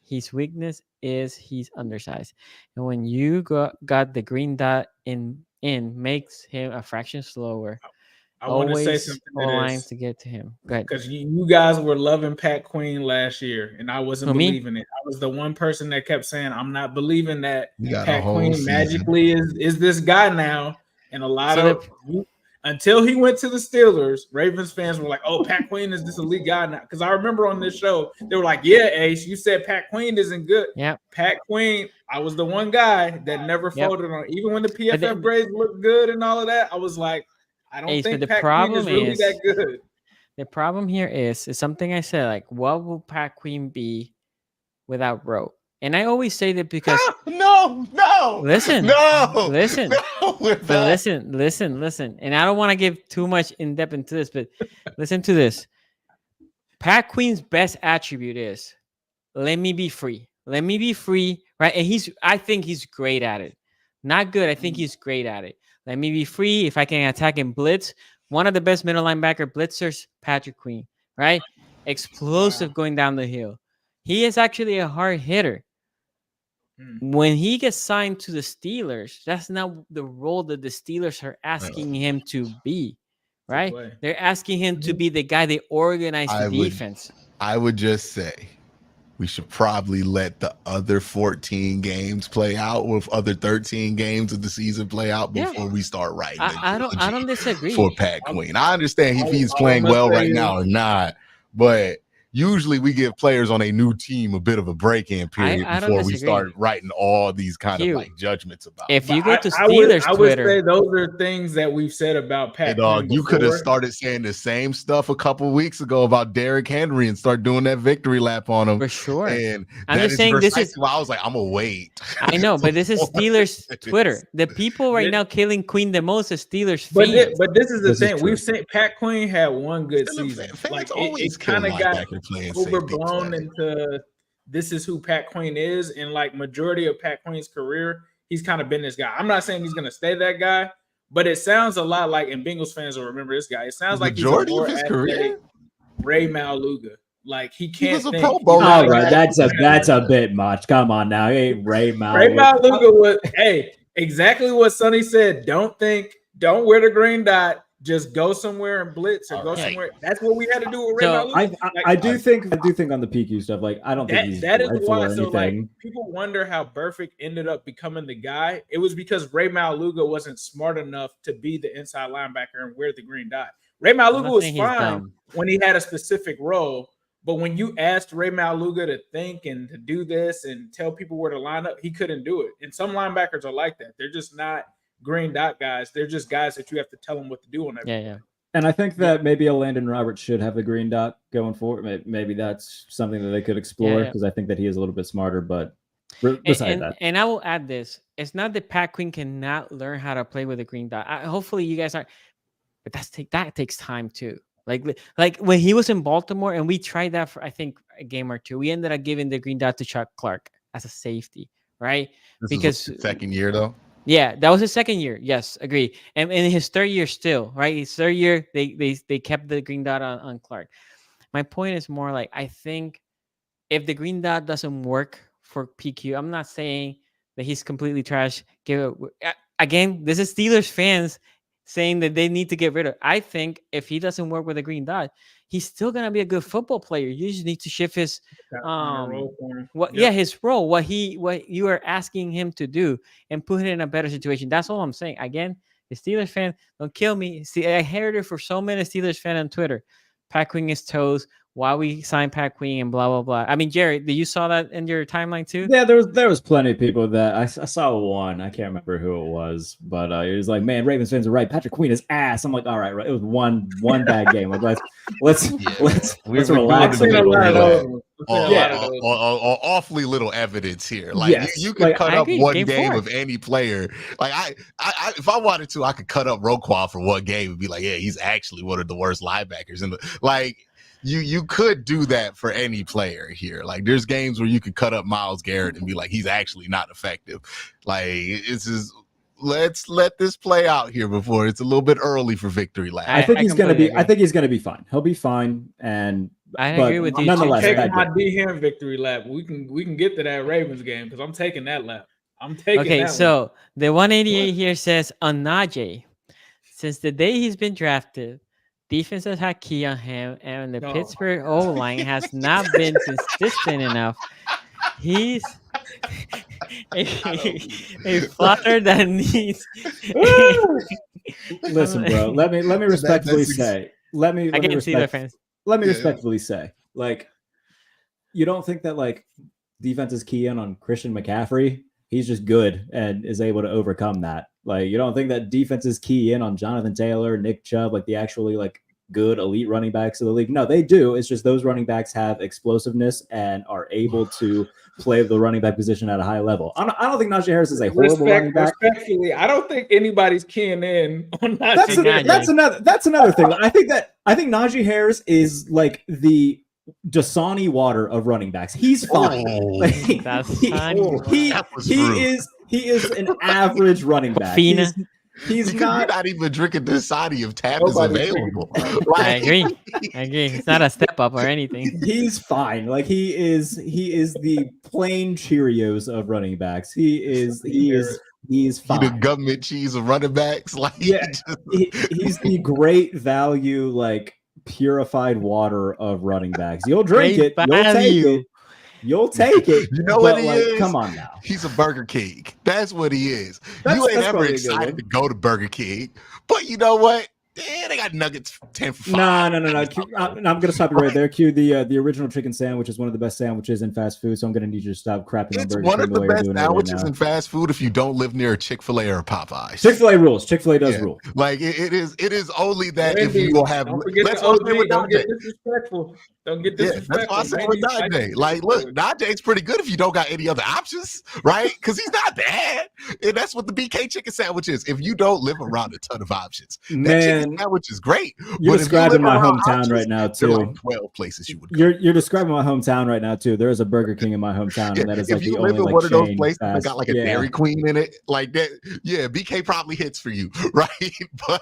His weakness is he's undersized, and when you got the green dot in makes him a fraction slower. I want to say Always something line to to get to him. Go ahead. because you guys were loving Pat Queen last year, and I wasn't Who, me? believing it. I was the one person that kept saying, "I'm not believing that You got a Pat whole Queen season. magically is this guy now." And a lot So of until he went to the Steelers, Ravens fans were like, "Oh, Pat Queen is this elite guy now." Because I remember on this show, they were like, "Yeah, Ace, you said Pat Queen isn't good." Yeah. Pat Queen, I was the one guy that never Yep. folded on. Even when the But PFF grades looked good and all of that, I was like, I don't Ace, but think the Pat Queen is problem really is- that good. The problem here is something I said, like, what will Pat Queen be without Rowe? And I always say that because No. Listen. No. Listen. No. But listen. And I don't want to give too much in depth into this, but listen to this. Pat Queen's best attribute is let me be free. Let me be free, right? And I think he's great at it. Not good. I think he's great at it. Let me be free. If I can attack and blitz, one of the best middle linebacker blitzers, Patrick Queen, right? Explosive going down the hill. He is actually a hard hitter. When he gets signed to the Steelers, that's not the role that the Steelers are asking him to be, right? play. They're asking him to be the guy they organize the defense. I would just say we should probably let the other 14 games play out, with other 13 games of the season play out before we start writing. I don't disagree. For Pat Queen. I understand if he's all playing I'm well gonna right say now or not, but usually we give players on a new team a bit of a break-in period I don't before we disagree. start writing all these kind Q, of like judgments about If it. you go to I would Steelers Twitter, say those are things that we've said about Pat Hey, dog, Quinn you could have before. started saying the same stuff a couple weeks ago about Derrick Henry and start doing that victory lap on him. for sure. And I'm that just saying this is- precisely why I was like, I'm gonna wait. I know, but this is Steelers Twitter. The people right now killing Queen the most is Steelers fans. But this is the This is thing. true. We've seen Pat Quinn had one good Fans season. always It kill kind of got linebacker playing safety overblown play. into this is who Pat Quinn is, and like majority of Pat Quinn's career, he's kind of been this guy. I'm not saying he's gonna stay that guy, but it sounds a lot like, and Bengals fans will remember this guy. It sounds like Majority he's a more of his athletic career? Ray Maluga. Like he can't. was a think. Pro He's Bowler. not All a right, guy- that's a bit much. Come on now, hey Ray Ray Maluga. Maluga was exactly what Sonny said. Don't wear the green dot. Just go somewhere and blitz or All go right. somewhere. That's what we had to do with Ray So, Maluga. I do think on the PQ stuff, like I don't think he's That is dreadful why. or So like anything. people wonder how Burfict ended up becoming the guy. It was because Ray Maluga wasn't smart enough to be the inside linebacker and wear the green dot. Ray I'm Maluga not was saying he's fine dumb. when he had a specific role, but when you asked Ray Maluga to think and to do this and tell people where to line up, he couldn't do it. And some linebackers are like that. They're just not green dot guys. They're just guys that you have to tell them what to do on everything. Yeah. And I think that maybe a Landon Roberts should have the green dot going forward. Maybe that's something that they could explore Yeah. because I think that he is a little bit smarter. But besides that, And I will add this: it's not that Pat Quinn cannot learn how to play with a green dot. Hopefully, you guys aren't, but that takes time too. Like when he was in Baltimore, and we tried that for I think a game or two. We ended up giving the green dot to Chuck Clark as a safety, right? This Because is the second year though. Yeah, that was his second year. Yes, agree. And in his third year still, right? His third year, they kept the green dot on Clark. My point is more like I think if the green dot doesn't work for PQ, I'm not saying that he's completely trash. Again, this is Steelers fans saying that they need to get rid of. I think if he doesn't work with a green dot, he's still gonna be a good football player. You just need to shift his his role, what you are asking him to do, and put him in a better situation. That's all I'm saying. Again, the Steelers fan, don't kill me. See, I heard it for so many Steelers fans on Twitter. Pat Quinn is toes. why we signed Pat Queen and blah blah blah. I mean, Jerry, did you saw that in your timeline too? Yeah, there was plenty of people that I saw one. I can't remember who it was, but it was like, man, Ravens fans are right. Patrick Queen is ass. I'm like, all right. It was one bad game. Like let's relax. Awfully little evidence here. Like you could cut up one game of any player. Like I if I wanted to, I could cut up Roquan for one game and be like, yeah, he's actually one of the worst linebackers in the like. You could do that for any player here. Like there's games where you could cut up Myles Garrett and be like, he's actually not effective. Like it's just let's let this play out here before it's a little bit early for victory lap. I think he's gonna be fine. He'll be fine. And I agree with you. Nonetheless, take my DM victory lap. We can get to that Ravens game because I'm taking that lap. I'm taking okay, that so one. The 188 here says on Najee, since the day he's been drafted, defenses had key on him, and the Pittsburgh O-line has not been consistent enough. He's a flutter that needs. Listen, bro. Let me respectfully say. Let me respectfully say. Like, you don't think that like defense is key in on Christian McCaffrey? He's just good and is able to overcome that. Like, you don't think that defense is key in on Jonathan Taylor, Nick Chubb, like the actually like good elite running backs of the league? No, they do. It's just those running backs have explosiveness and are able to play the running back position at a high level. I don't think Najee Harris is a horrible running back. Respectfully, I don't think anybody's keying in on Najee. That's another thing. I think Najee Harris is like the Dasani Water of running backs. He's fine. He is an average running back. He's not even drinking Dasani if Tab is available. I agree. It's not a step up or anything. He's fine. Like he is the plain Cheerios of running backs. He's fine. He the government cheese of running backs. Like he's the great value, like purified water of running backs. You'll drink it. You'll take it. You know what he is? Come on now. He's a Burger King. That's what he is. You ain't ever excited to go to Burger King. But you know what? Yeah, they got nuggets 10 for 5. No. I'm going to stop you right there. Q, the original chicken sandwich is one of the best sandwiches in fast food, so I'm going to need you to stop crapping on Burger King. It's one of the best sandwiches in fast food if you don't live near a Chick-fil-A or a Popeyes. Chick-fil-A rules. Chick-fil-A does rule. Like it is only that if you will have. Don't get disrespectful. That's why I said with Najee. Like, look, Najee's pretty good if you don't got any other options, right? Because he's not bad. And that's what the BK chicken sandwich is. If you don't live around a ton of options, that chicken sandwich is great. You're describing my hometown right now too. Like 12 places you would go. You're describing my hometown right now too. There is a Burger King in my hometown, and that is like the only like one of those places that got like a Dairy Queen in it, like that. Yeah, BK probably hits for you, right? But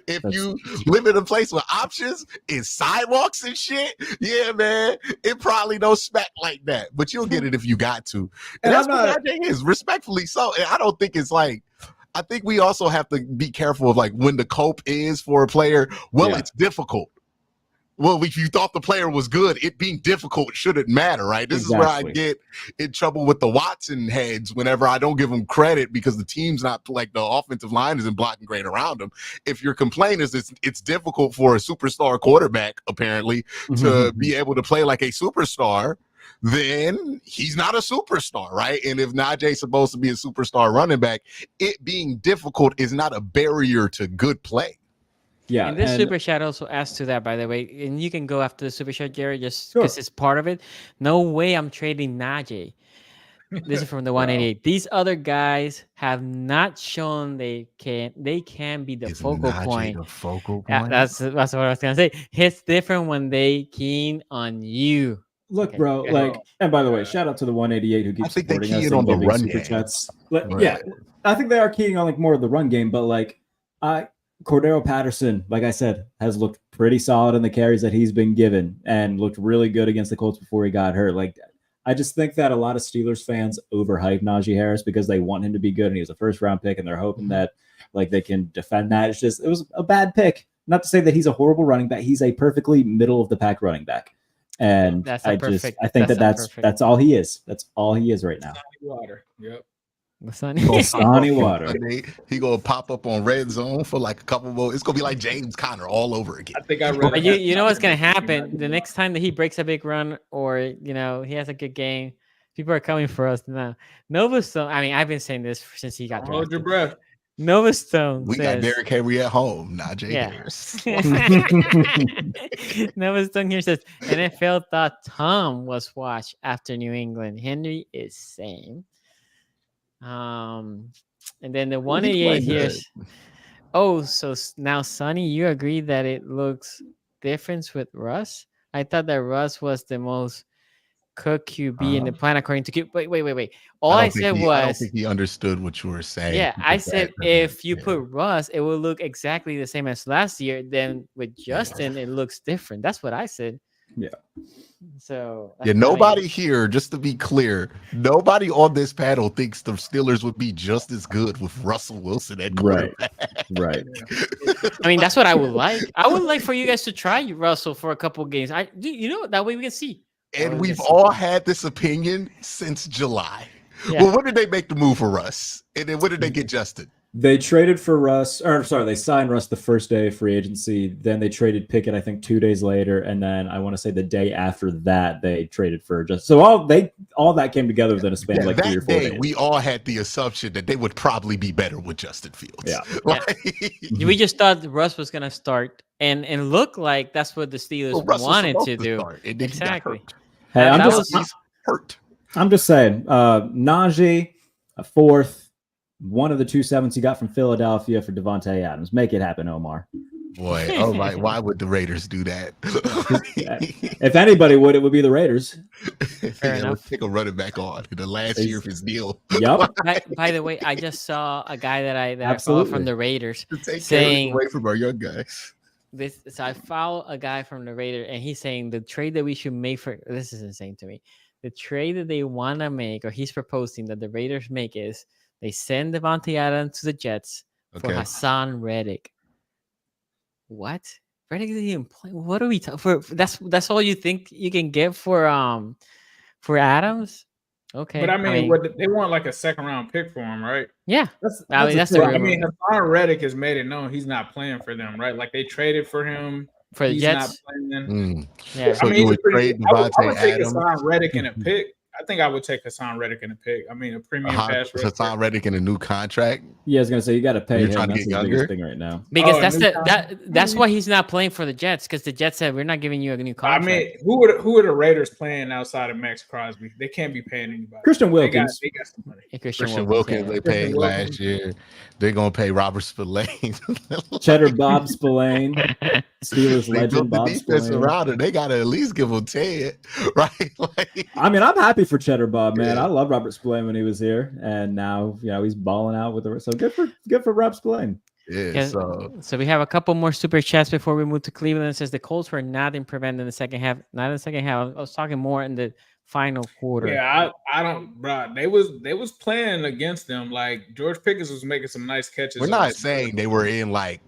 if you live in a place with options and sidewalks and shit, yeah, man, it probably don't smack like that. But you'll get it if you got to. And that's what Najee is, respectfully so. And I don't think it's like. I think we also have to be careful of like when the cope is for a player. Well, it's difficult. Well, if you thought the player was good, it being difficult shouldn't matter, right? This is where I get in trouble with the Watson heads whenever I don't give them credit because the team's not like the offensive line isn't blocking great around them. If your complaint is it's difficult for a superstar quarterback, apparently, to be able to play like a superstar, then he's not a superstar, right? And if Najee's supposed to be a superstar running back, it being difficult is not a barrier to good play. Yeah. And this super chat also adds to that, by the way. And you can go after the super chat, Jerry, just because it's part of it. No way I'm trading Najee. This is from the 188. These other guys have not shown they can be the focal point. The focal point? That's what I was gonna say. It's different when they keen on you. Look, bro, and by the way, shout out to the 188 who keeps supporting us on the run super chats. Yeah, I think they are keying on like more of the run game, but like Cordero Patterson, like I said, has looked pretty solid in the carries that he's been given and looked really good against the Colts before he got hurt. Like, I just think that a lot of Steelers fans overhype Najee Harris because they want him to be good and he was a first-round pick and they're hoping that like they can defend that. It was a bad pick. Not to say that he's a horrible running back. He's a perfectly middle-of-the-pack running back. And I think that's all he is. That's all he is right now. Water. Yep. The Sunny. Sonny Water. He gonna pop up on red zone for like a couple more. It's gonna be like James Conner all over again. I think I read. But you know what's gonna happen the next time that he breaks a big run, or he has a good game. People are coming for us now. Nova Stone. I mean, I've been saying this since he got Hold your drafted. breath. Nova Stone. We got Derrick Henry at home, Najee Harris. Nova Stone here says NFL thought Tom was washed after New England. Henry is same. And then the 188 here. Oh, so now Sonny, you agree that it looks different with Russ? I thought that Russ was the most cooked QB in the plan according to Q. Wait. All I said was I don't think he understood what you were saying. Yeah, I said if you put Russ, it will look exactly the same as last year. Then with Justin, it looks different. That's what I said. Yeah. So nobody here, just to be clear, nobody on this panel thinks the Steelers would be just as good with Russell Wilson at quarterback. Right. I mean, that's what I would like. I would like for you guys to try Russell for a couple of games. That way we can see. And we've all had this opinion since July. Yeah. Well, when did they make the move for Russ? And then when did they get Justin? They traded for Russ, they signed Russ the first day of free agency. Then they traded Pickett, I think 2 days later, and then I want to say the day after that they traded for Justin. So all that came together within a span of like 3 or 4 days. We all had the assumption that they would probably be better with Justin Fields. Yeah. We just thought Russ was gonna start and look like that's what the Steelers wanted to do. Exactly. Hey, He's hurt. I'm just saying, Najee, a fourth. One of the 2 7s he got from Philadelphia for Devontae Adams. Make it happen, Omar. Boy, why would the Raiders do that? If anybody would, it would be the Raiders. Fair enough. Let's take a running back on in the last year of his deal. Yep. By the way, I just saw a guy that I follow from the Raiders saying away from our young guys. So I follow a guy from the Raiders, and he's saying the trade that we should make for this is insane to me. The trade that they want to make, or he's proposing that the Raiders make, is they send Devontae Adams to the Jets for Hassan Reddick. What? Reddick isn't even playing. What are we talking for? That's all you think you can get for Adams? Okay. But I mean they want like a second round pick for him, right? Yeah. Hassan Reddick has made it known he's not playing for them, right? Like they traded for him. For the he's Jets? Not playing. Yeah. So you would trade Devontae I would take Adams? Hassan Reddick in a pick. I think I would take Hassan Reddick in a pick. I mean, a premium pass rusher. Hassan Reddick in a new contract. Yeah, I was gonna say you got to pay him. Trying to That's get the younger? biggest thing right now. Because that's why he's not playing for the Jets, because the Jets said we're not giving you a new contract. I mean, who are the Raiders playing outside of Max Crosby? They can't be paying anybody. Christian Wilkins. They got some money. Christian Wilkins, they paid last year. They're gonna pay Robert Spillane. Cheddar Bob Spillane, Steelers They legend built the Bob defense Spillane. around it. They gotta at least give him 10, right? I mean, I'm happy for Cheddar Bob, man. I love Robert Spillane when he was here, and now he's balling out with the. So good for Rob Spillane. Yeah. So we have a couple more super chats before we move to Cleveland. It says the Colts were not in prevent in the second half. Not in the second half. I was talking more in the final quarter. Yeah, I don't, bro. They was playing against them. Like George Pickens was making some nice catches. We're not saying they were in like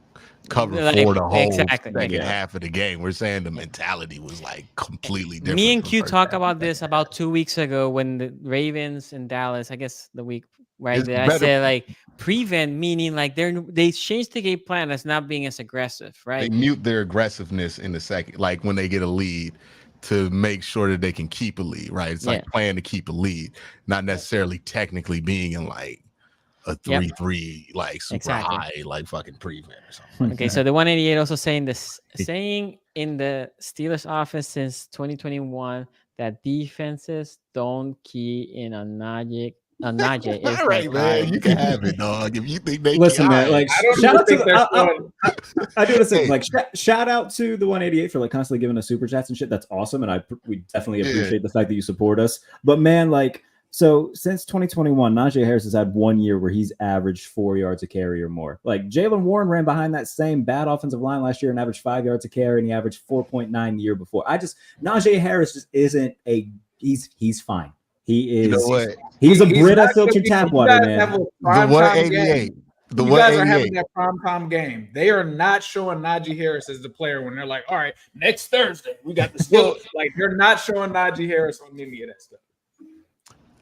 cover for the whole second half of the game. We're saying the mentality was like completely different. Me and Q talked about this about 2 weeks ago when the Ravens in Dallas, I guess the week right there, I said like prevent, meaning like they changed the game plan as not being as aggressive, right? They mute their aggressiveness in the second, like when they get a lead, to make sure that they can keep a lead, right? It's like playing to keep a lead, not necessarily technically being in like a 3-3, like super high, like fucking prevent or something. Okay, so the 188 also saying in the Steelers office since 2021 that defenses don't key in on Najee. All right, man. You can have it, dog. If you think they listen, man. Like shout out to I do this thing. Hey. Like shout out to the 188 for like constantly giving us super chats and shit. That's awesome, and we definitely appreciate the fact that you support us. But man, like. So since 2021, Najee Harris has had 1 year where he's averaged 4 yards a carry or more. Like Jalen Warren ran behind that same bad offensive line last year and averaged 5 yards a carry, and he averaged 4.9 the year before. Najee Harris just isn't he's fine. He is. You know what? He's a Brita filtered tap water, man. The 188. You guys are having that primetime game. They are not showing Najee Harris as the player when they're like, all right, next Thursday we got the Steelers. Like they're not showing Najee Harris on any of that stuff.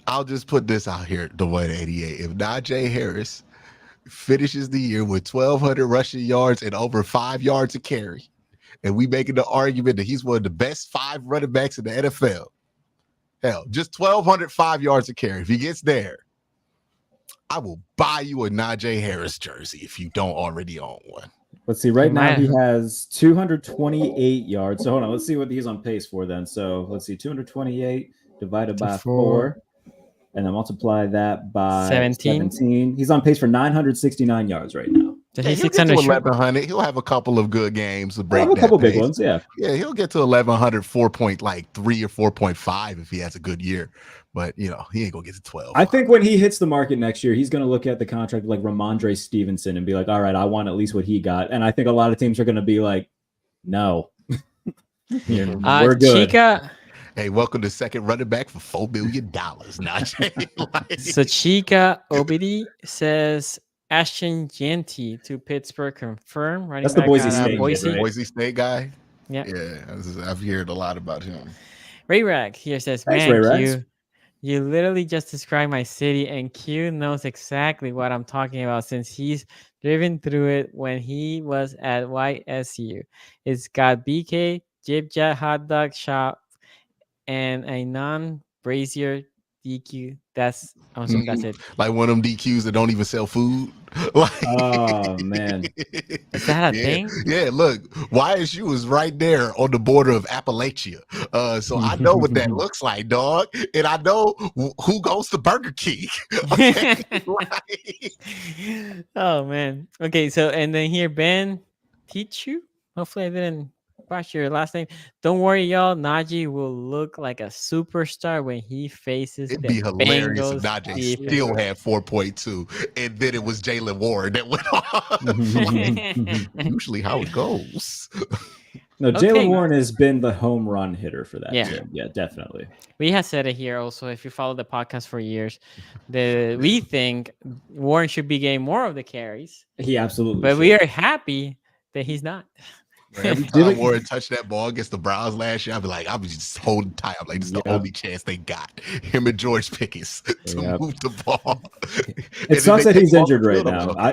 I'll just put this out here, the 188. If Najee Harris finishes the year with 1,200 rushing yards and over 5 yards a carry, and we making the argument that he's one of the best 5 running backs in the NFL, hell, just 1,205 yards a carry. If he gets there, I will buy you a Najee Harris jersey if you don't already own one. Let's see. Right now, he has 228 yards. So hold on. Let's see what he's on pace for then. So let's see. 228 divided by 4. And then multiply that by 17. He's on pace for 969 yards right now. So he'll get to 1,100. He'll have a couple of good games to break that. A couple big ones, yeah. Yeah, he'll get to 1,100, 4.3 or 4.5 if he has a good year. But, he ain't going to get to 12. I think when he hits the market next year, he's going to look at the contract like Ramondre Stevenson and be like, all right, I want at least what he got. And I think a lot of teams are going to be like, no. We're good. Chica. Hey, welcome to second running back for $4 million. So Chica Obidi says Ashton Jeanty to Pittsburgh confirmed. That's the Boise State Boise. Right? Boise State guy. Yeah, I've heard a lot about him. Ray Rag here says, you literally just described my city, and Q knows exactly what I'm talking about since he's driven through it when he was at YSU. It's got BK, Jib Jat hot dog shop, and a non-brazier DQ. I'm assuming that's it. Like one of them DQs that don't even sell food. Oh man, is that a thing? Yeah, look, YSU is right there on the border of Appalachia. So I know what that looks like, dog, and I know who goes to Burger King. Okay? Oh man. Okay, so and then here Ben Tichu. Hopefully I didn't botch your last name. Don't worry, y'all. Najee will look like a superstar when he faces It'd the be hilarious Bengals if Najee still had 4.2, and then it was Jalen Warren that went on. Usually how it goes. No, Jalen Warren has been the home run hitter for that team. Yeah, definitely. We have said it here also. If you follow the podcast for years, we think Warren should be getting more of the carries. He absolutely But should. We are happy that he's not. Every time Warren touched that ball against the Browns last year, I'd be like, I was just holding tight. I'm like, this is the only chance they got. Him and George Pickens to move the ball. It sucks that he's injured right now.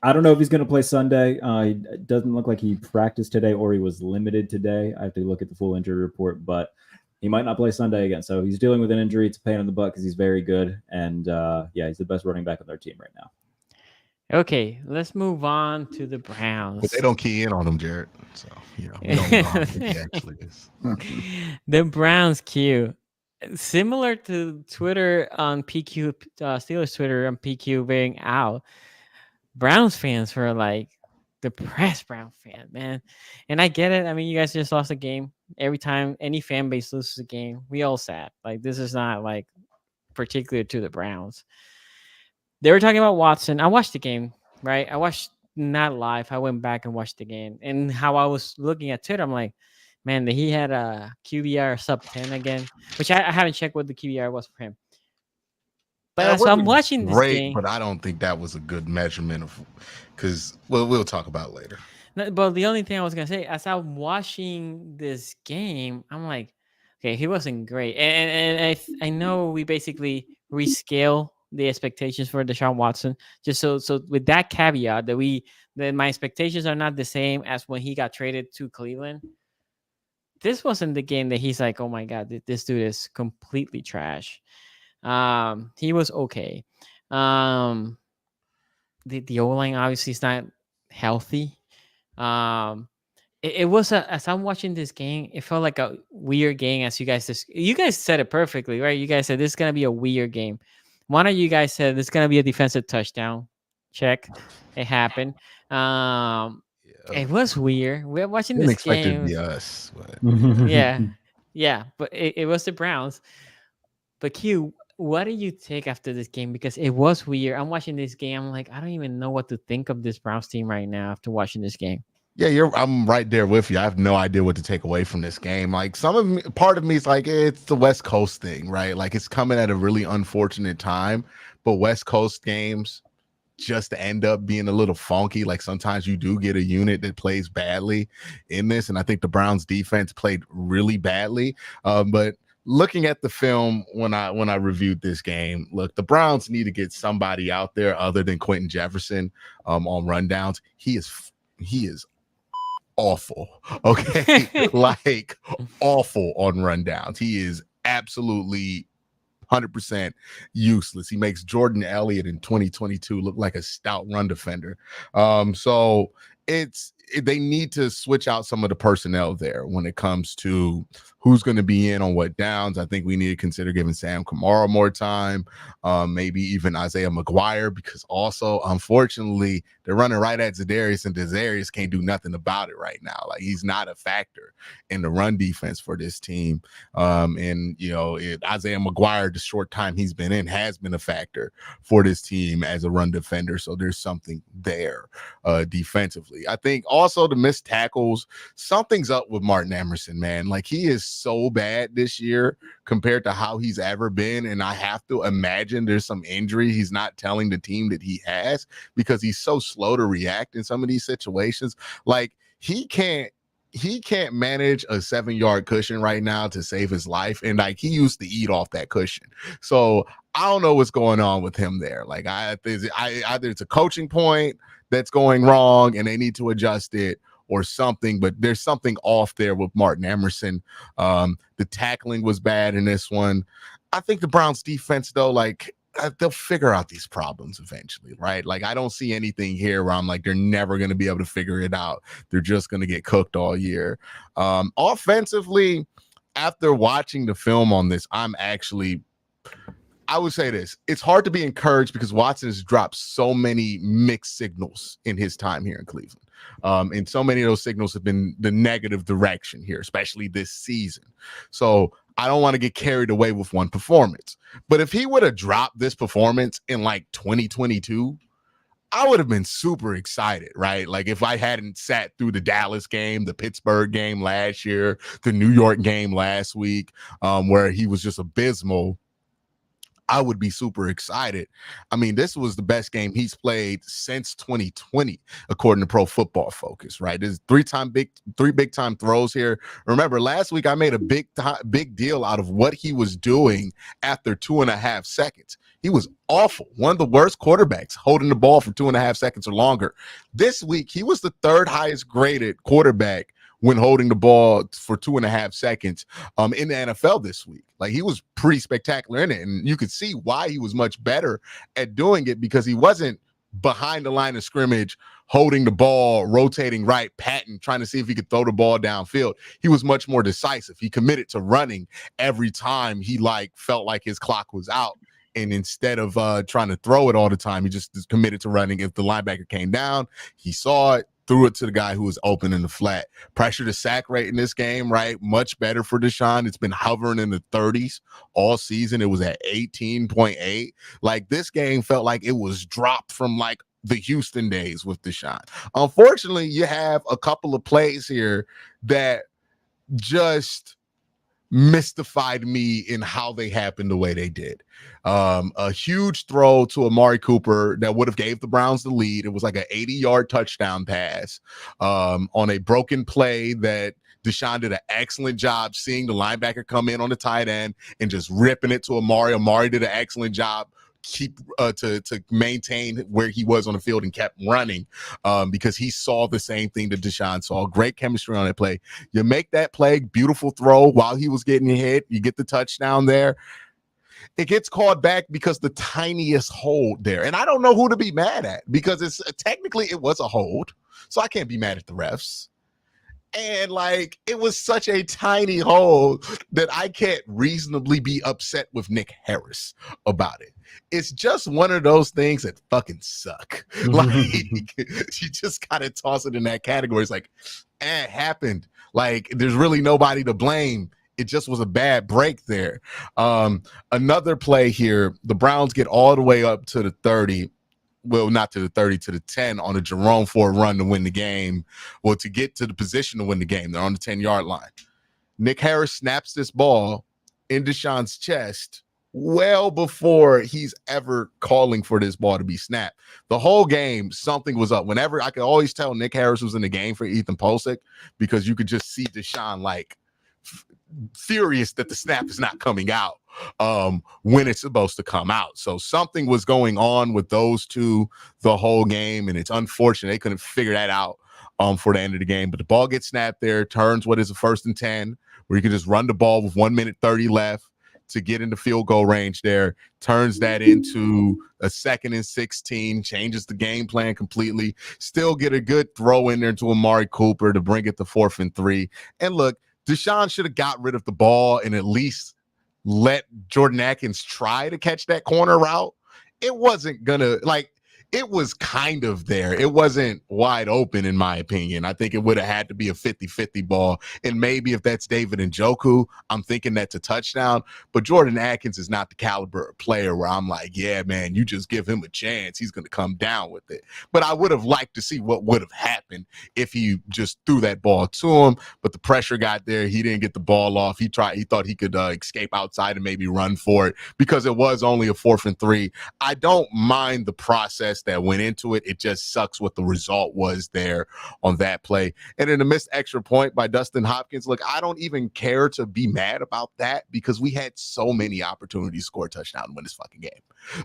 I don't know if he's going to play Sunday. It doesn't look like he practiced today or he was limited today. I have to look at the full injury report, but he might not play Sunday again. So he's dealing with an injury. It's a pain in the butt because he's very good. And he's the best running back on their team right now. Okay, let's move on to the Browns. But they don't key in on him, Jared. So, we don't know how he actually is. The Browns Q. Similar to Twitter on PQ, Steelers Twitter on PQ being out. Browns fans were like depressed Brown fan, man. And I get it. I mean, you guys just lost a game. Every time any fan base loses a game, we all sad. Like, this is not like particular to the Browns. They were talking about Watson. I watched the game, right? I watched not live. I went back and watched the game. And how I was looking at Twitter, I'm like, man, he had a QBR sub 10 again, which I haven't checked what the QBR was for him. But so I'm watching this game. But I don't think that was a good measurement of, because we'll talk about it later. But the only thing I was going to say, as I'm watching this game, I'm like, okay, he wasn't great. And I know we basically rescale the expectations for Deshaun Watson, just so with that caveat that my expectations are not the same as when he got traded to Cleveland. This wasn't the game that he's like, oh my God, this dude is completely trash. He was okay. The O-line obviously is not healthy. It was as I'm watching this game, it felt like a weird game. As you guys said it perfectly, right? You guys said this is gonna be a weird game. One of you guys said this is gonna be a defensive touchdown. Check, it happened. It was weird. We're watching this game. Didn't expect it to be us. But... yeah, but it was the Browns. But Q, what do you take after this game? Because it was weird. I'm watching this game. I'm like, I don't even know what to think of this Browns team right now after watching this game. Yeah, I'm right there with you. I have no idea what to take away from this game. Like part of me is like, it's the West Coast thing, right? Like, it's coming at a really unfortunate time, but West Coast games just end up being a little funky. Like, sometimes you do get a unit that plays badly in this, and I think the Browns defense played really badly. But looking at the film when I reviewed this game, look, the Browns need to get somebody out there other than Quentin Jefferson on rundowns. He is awful. Okay. Like awful on rundowns. He is absolutely 100% useless. He makes Jordan Elliott in 2022 look like a stout run defender. So they need to switch out some of the personnel there when it comes to who's going to be in on what downs. I think we need to consider giving Sam Kamara more time, maybe even Isaiah McGuire, because also, unfortunately, they're running right at Za'Darius, and Za'Darius can't do nothing about it right now. Like, he's not a factor in the run defense for this team. And, Isaiah McGuire, the short time he's been in, has been a factor for this team as a run defender. So there's something there defensively. I think also the missed tackles, something's up with Martin Emerson, man. Like, he is so bad this year compared to how he's ever been. And I have to imagine there's some injury he's not telling the team that he has, because he's so slow to react in some of these situations. Like, he can't manage a 7-yard cushion right now to save his life. And like, he used to eat off that cushion. So I don't know what's going on with him there. Like, either it's a coaching point that's going wrong and they need to adjust it, or something, but there's something off there with Martin Emerson. The tackling was bad in this one. I think the Browns defense, though, like, they'll figure out these problems eventually, right? Like, I don't see anything here where I'm like, they're never going to be able to figure it out. They're just going to get cooked all year. Offensively, after watching the film on this, I would say this. It's hard to be encouraged because Watson has dropped so many mixed signals in his time here in Cleveland. And so many of those signals have been the negative direction here, especially this season. So I don't want to get carried away with one performance. But if he would have dropped this performance in like 2022, I would have been super excited, right? Like, if I hadn't sat through the Dallas game, the Pittsburgh game last year, the New York game last week, where he was just abysmal, I would be super excited. I mean, this was the best game he's played since 2020, according to Pro Football Focus, right? There's three big time throws here. Remember, last week I made a big deal out of what he was doing after 2.5 seconds. He was awful. One of the worst quarterbacks holding the ball for 2.5 seconds or longer. This week, he was the third highest graded quarterback when holding the ball for 2.5 seconds in the NFL this week. Like, he was pretty spectacular in it. And you could see why he was much better at doing it, because he wasn't behind the line of scrimmage, holding the ball, rotating right, patting, trying to see if he could throw the ball downfield. He was much more decisive. He committed to running every time he felt like his clock was out. And instead of trying to throw it all the time, he just committed to running. If the linebacker came down, he saw it, threw it to the guy who was open in the flat. Pressure to sack rate in this game, right? Much better for Deshaun. It's been hovering in the 30s all season. It was at 18.8. Like, this game felt like it was dropped from like the Houston days with Deshaun. Unfortunately, you have a couple of plays here that just mystified me in how they happened the way they did. A huge throw to Amari Cooper that would have gave the Browns the lead. It was like an 80-yard touchdown pass on a broken play that Deshaun did an excellent job seeing the linebacker come in on the tight end and just ripping it to Amari. Amari did an excellent job to maintain where he was on the field and kept running because he saw the same thing that Deshaun saw. Great chemistry on that play. You make that play, beautiful throw while he was getting hit. You get the touchdown there. It gets called back because the tiniest hold there. And I don't know who to be mad at, because it's technically it was a hold. So I can't be mad at the refs. And like, it was such a tiny hold that I can't reasonably be upset with Nick Harris about it. It's just one of those things that fucking suck. Like, you just gotta toss it in that category. It's like, it happened. Like, there's really nobody to blame. It just was a bad break there. Another play here, the Browns get all the way up to the 30. Well, not to the 30, to the 10 on a Jerome Ford run to win the game. Well, to get to the position to win the game. They're on the 10-yard line. Nick Harris snaps this ball in Deshaun's chest well before he's ever calling for this ball to be snapped. The whole game, something was up. Whenever I could always tell Nick Harris was in the game for Ethan Posick, because you could just see Deshaun like furious that the snap is not coming out when it's supposed to come out. So something was going on with those two the whole game, and it's unfortunate they couldn't figure that out for the end of the game. But the ball gets snapped there, turns what is a 1st and 10, where you can just run the ball with 1 minute 30 left to get into field goal range there, turns that into a 2nd and 16, changes the game plan completely, still get a good throw in there to Amari Cooper to bring it to 4th and 3. And look, Deshaun should have got rid of the ball and at least let Jordan Atkins try to catch that corner route. It wasn't gonna, like, it was kind of there. It wasn't wide open, in my opinion. I think it would have had to be a 50-50 ball. And maybe if that's David Njoku, I'm thinking that's a touchdown. But Jordan Atkins is not the caliber of player where I'm like, yeah, man, you just give him a chance, he's going to come down with it. But I would have liked to see what would have happened if he just threw that ball to him. But the pressure got there. He didn't get the ball off. He thought he could escape outside and maybe run for it because it was only a 4th and 3. I don't mind the process that went into it. It just sucks what the result was there on that play. And in a missed extra point by Dustin Hopkins, look, I don't even care to be mad about that because we had so many opportunities to score a touchdown and win this fucking game.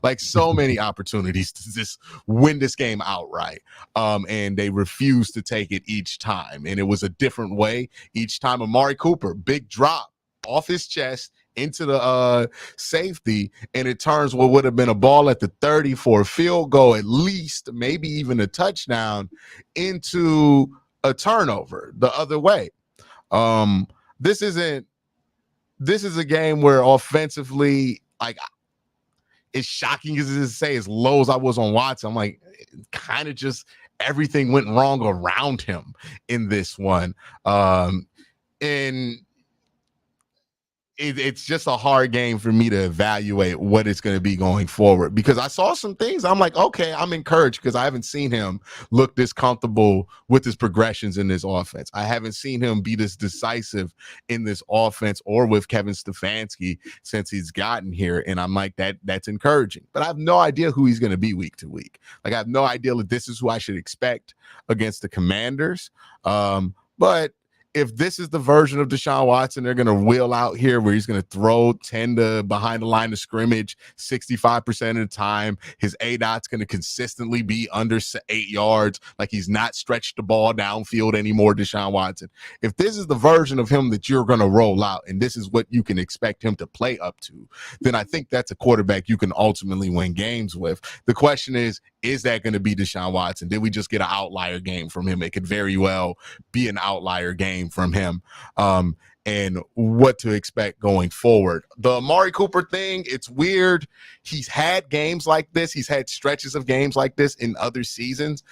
Like, so many opportunities to just win this game outright. And they refused to take it each time. And it was a different way each time. Amari Cooper, big drop off his chest into the safety, and it turns what would have been a ball at the 30 for a field goal, at least, maybe even a touchdown, into a turnover the other way. This is a game where offensively, like, as shocking as it is to say, as low as I was on Watson, I'm like, kind of just everything went wrong around him in this one. And it's just a hard game for me to evaluate what it's going to be going forward, because I saw some things. I'm like, okay, I'm encouraged because I haven't seen him look this comfortable with his progressions in this offense. I haven't seen him be this decisive in this offense or with Kevin Stefanski since he's gotten here. And I'm like, that's encouraging, but I have no idea who he's going to be week to week. Like, I have no idea that this is who I should expect against the Commanders. But if this is the version of Deshaun Watson they're going to wheel out here, where he's going to throw 10 to behind the line of scrimmage 65% of the time, his ADOT's going to consistently be under 8 yards, like he's not stretched the ball downfield anymore, Deshaun Watson. If this is the version of him that you're going to roll out, and this is what you can expect him to play up to, then I think that's a quarterback you can ultimately win games with. The question is that going to be Deshaun Watson? Did we just get an outlier game from him? It could very well be an outlier game from him, and what to expect going forward. The Amari Cooper thing, it's weird. He's had games like this. He's had stretches of games like this in other seasons.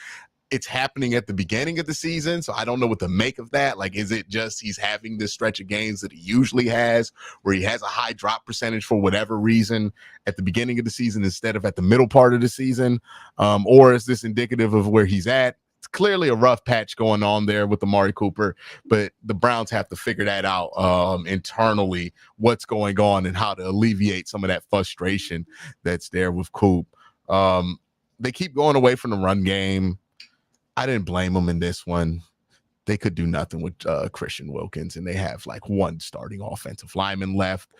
It's happening at the beginning of the season, so I don't know what to make of that. Like, is it just he's having this stretch of games that he usually has, where he has a high drop percentage for whatever reason at the beginning of the season instead of at the middle part of the season? Or is this indicative of where he's at? It's clearly a rough patch going on there with Amari Cooper, but the Browns have to figure that out internally, what's going on and how to alleviate some of that frustration that's there with Coop. They keep going away from the run game. I didn't blame them in this one. They could do nothing with Christian Wilkins, and they have like one starting offensive lineman left.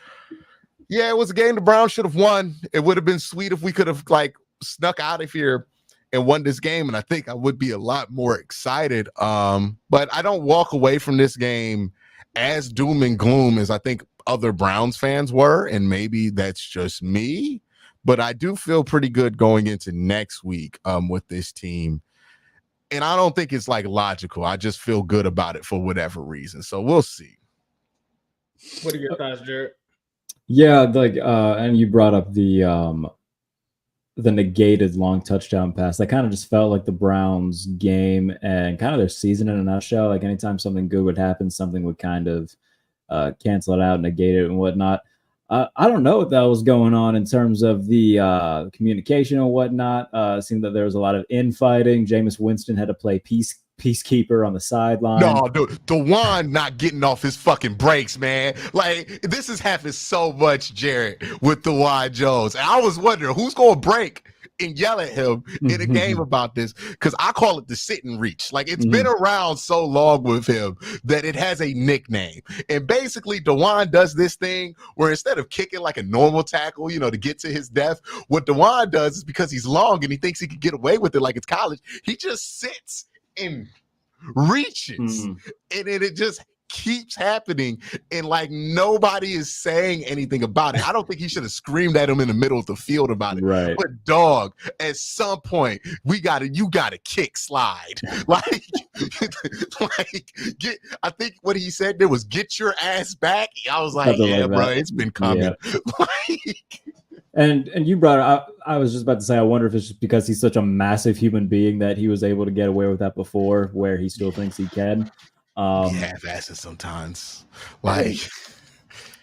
Yeah, it was a game the Browns should have won. It would have been sweet if we could have like snuck out of here and won this game, and I think I would be a lot more excited. But I don't walk away from this game as doom and gloom as I think other Browns fans were, and maybe that's just me. But I do feel pretty good going into next week with this team. And I don't think it's like logical. I just feel good about it for whatever reason. So we'll see. What are your thoughts, Jared? Yeah, like and you brought up the negated long touchdown pass. That kind of just felt like the Browns game and kind of their season in a nutshell. Like anytime something good would happen, something would kind of cancel it out, negate it and whatnot. I don't know what that was going on in terms of the communication and whatnot. It seemed that there was a lot of infighting. Jameis Winston had to play peacekeeper on the sideline. No, dude, DeJuan not getting off his fucking breaks, man. Like, this has happened so much, Jared, with DeJuan Jones. And I was wondering who's going to break and yell at him in a game about this, because I call it the sit and reach. Like, it's been around so long with him that it has a nickname. And basically, DeJuan does this thing where instead of kicking like a normal tackle, to get to his death, what DeJuan does is, because he's long and he thinks he can get away with it like it's college, he just sits and reaches. And then it just keeps happening, and like nobody is saying anything about it. I don't think he should have screamed at him in the middle of the field about it. Right. But dog, at some point, you gotta kick slide. Like, I think what he said there was get your ass back. I was like, yeah, bro, it's been coming. Yeah. And you brought it up. I was just about to say, I wonder if it's just because he's such a massive human being that he was able to get away with that before, where he still thinks he can. Half-asses sometimes. Like,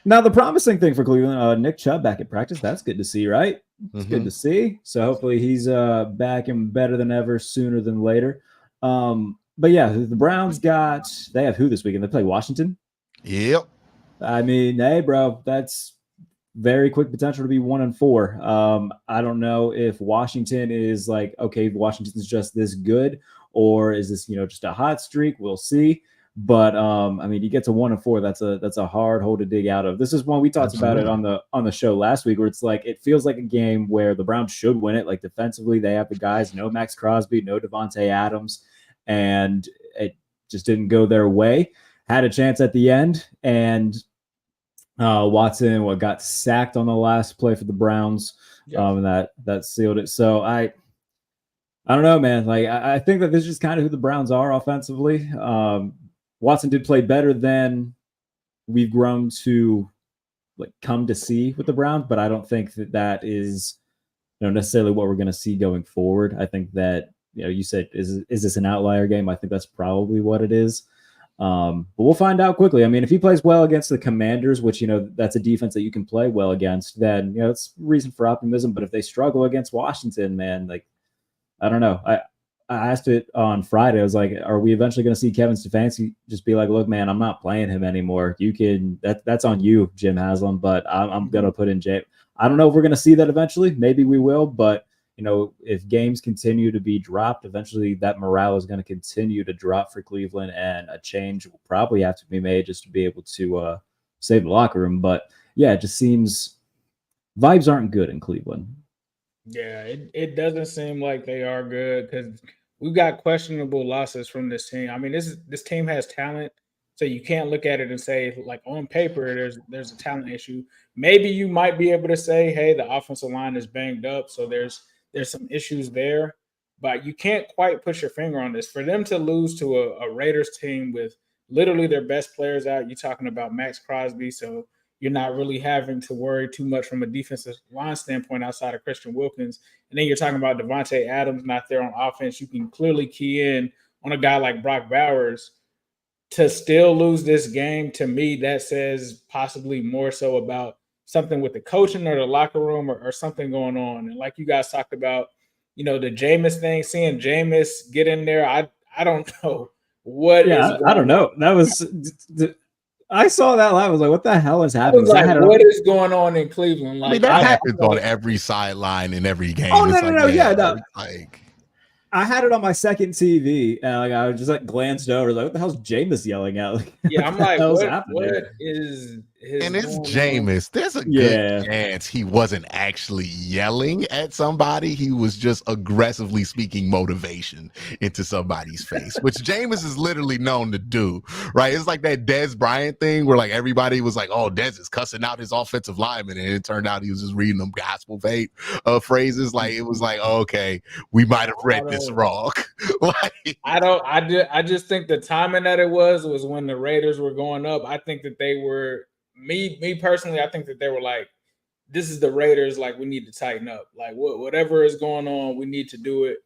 now the promising thing for Cleveland, Nick Chubb back at practice. That's good to see, right? It's good to see. So hopefully he's back and better than ever sooner than later. But yeah, the Browns they have who this weekend? They play Washington. Yep. I mean, hey, bro, that's very quick potential to be 1-4. I don't know if Washington is like, okay, Washington's just this good, or is this, just a hot streak? We'll see. But I mean, you get to 1-4. That's a hard hole to dig out of. This is one we talked about it on the show last week, where it's like it feels like a game where the Browns should win it. Like, defensively, they have the guys. No Max Crosby, no Devontae Adams, and it just didn't go their way. Had a chance at the end, and Watson got sacked on the last play for the Browns, and that sealed it. So I don't know, man. Like, I think that this is just kind of who the Browns are offensively. Watson did play better than we've grown to come to see with the Browns, but I don't think that is necessarily what we're going to see going forward. I think that you said is this an outlier game? I think that's probably what it is. But we'll find out quickly. I mean, if he plays well against the Commanders, which that's a defense that you can play well against, then it's reason for optimism. But if they struggle against Washington, man, I don't know. I asked it on Friday. I was like, are we eventually going to see Kevin Stefanski just be like, look, man, I'm not playing him anymore. You can, that's on you, Jim Haslam, but I'm going to put in Jay. I don't know if we're going to see that eventually. Maybe we will, but if games continue to be dropped, eventually that morale is going to continue to drop for Cleveland, and a change will probably have to be made just to be able to save the locker room. But yeah, it just seems vibes aren't good in Cleveland. Yeah, it doesn't seem like they are good, because we've got questionable losses from this team. I mean, this team has talent, so you can't look at it and say, like, on paper there's a talent issue. Maybe you might be able to say, hey, the offensive line is banged up, so there's some issues there, but you can't quite put your finger on this. For them to lose to a Raiders team with literally their best players out, you're talking about Max Crosby, so you're not really having to worry too much from a defensive line standpoint outside of Christian Wilkins. And then you're talking about Devontae Adams not there on offense. You can clearly key in on a guy like Brock Bowers. To still lose this game, to me, that says possibly more so about something with the coaching or the locker room or something going on. And like you guys talked about, the Jameis thing, seeing Jameis get in there, I don't know what is going I don't know. That was I saw that live. I was like, what the hell is happening? What is going on in Cleveland? Like, that happens on every sideline in every game. Oh, no. Like, I had it on my second TV, and I was just glanced over, like, what the hell's Jameis yelling at? Yeah, I'm like, what is his? And it's Jameis. There's a good chance he wasn't actually yelling at somebody. He was just aggressively speaking motivation into somebody's face, which Jameis is literally known to do, right? It's like that Dez Bryant thing where everybody was like, oh, Dez is cussing out his offensive lineman, and it turned out he was just reading them gospel phrases. Like, it was like, oh, okay, we might have read this wrong. I just think the timing that it was when the Raiders were going up. I think that they were me personally. I think that they were like, this is the Raiders. Like, we need to tighten up. Like, whatever is going on, we need to do it.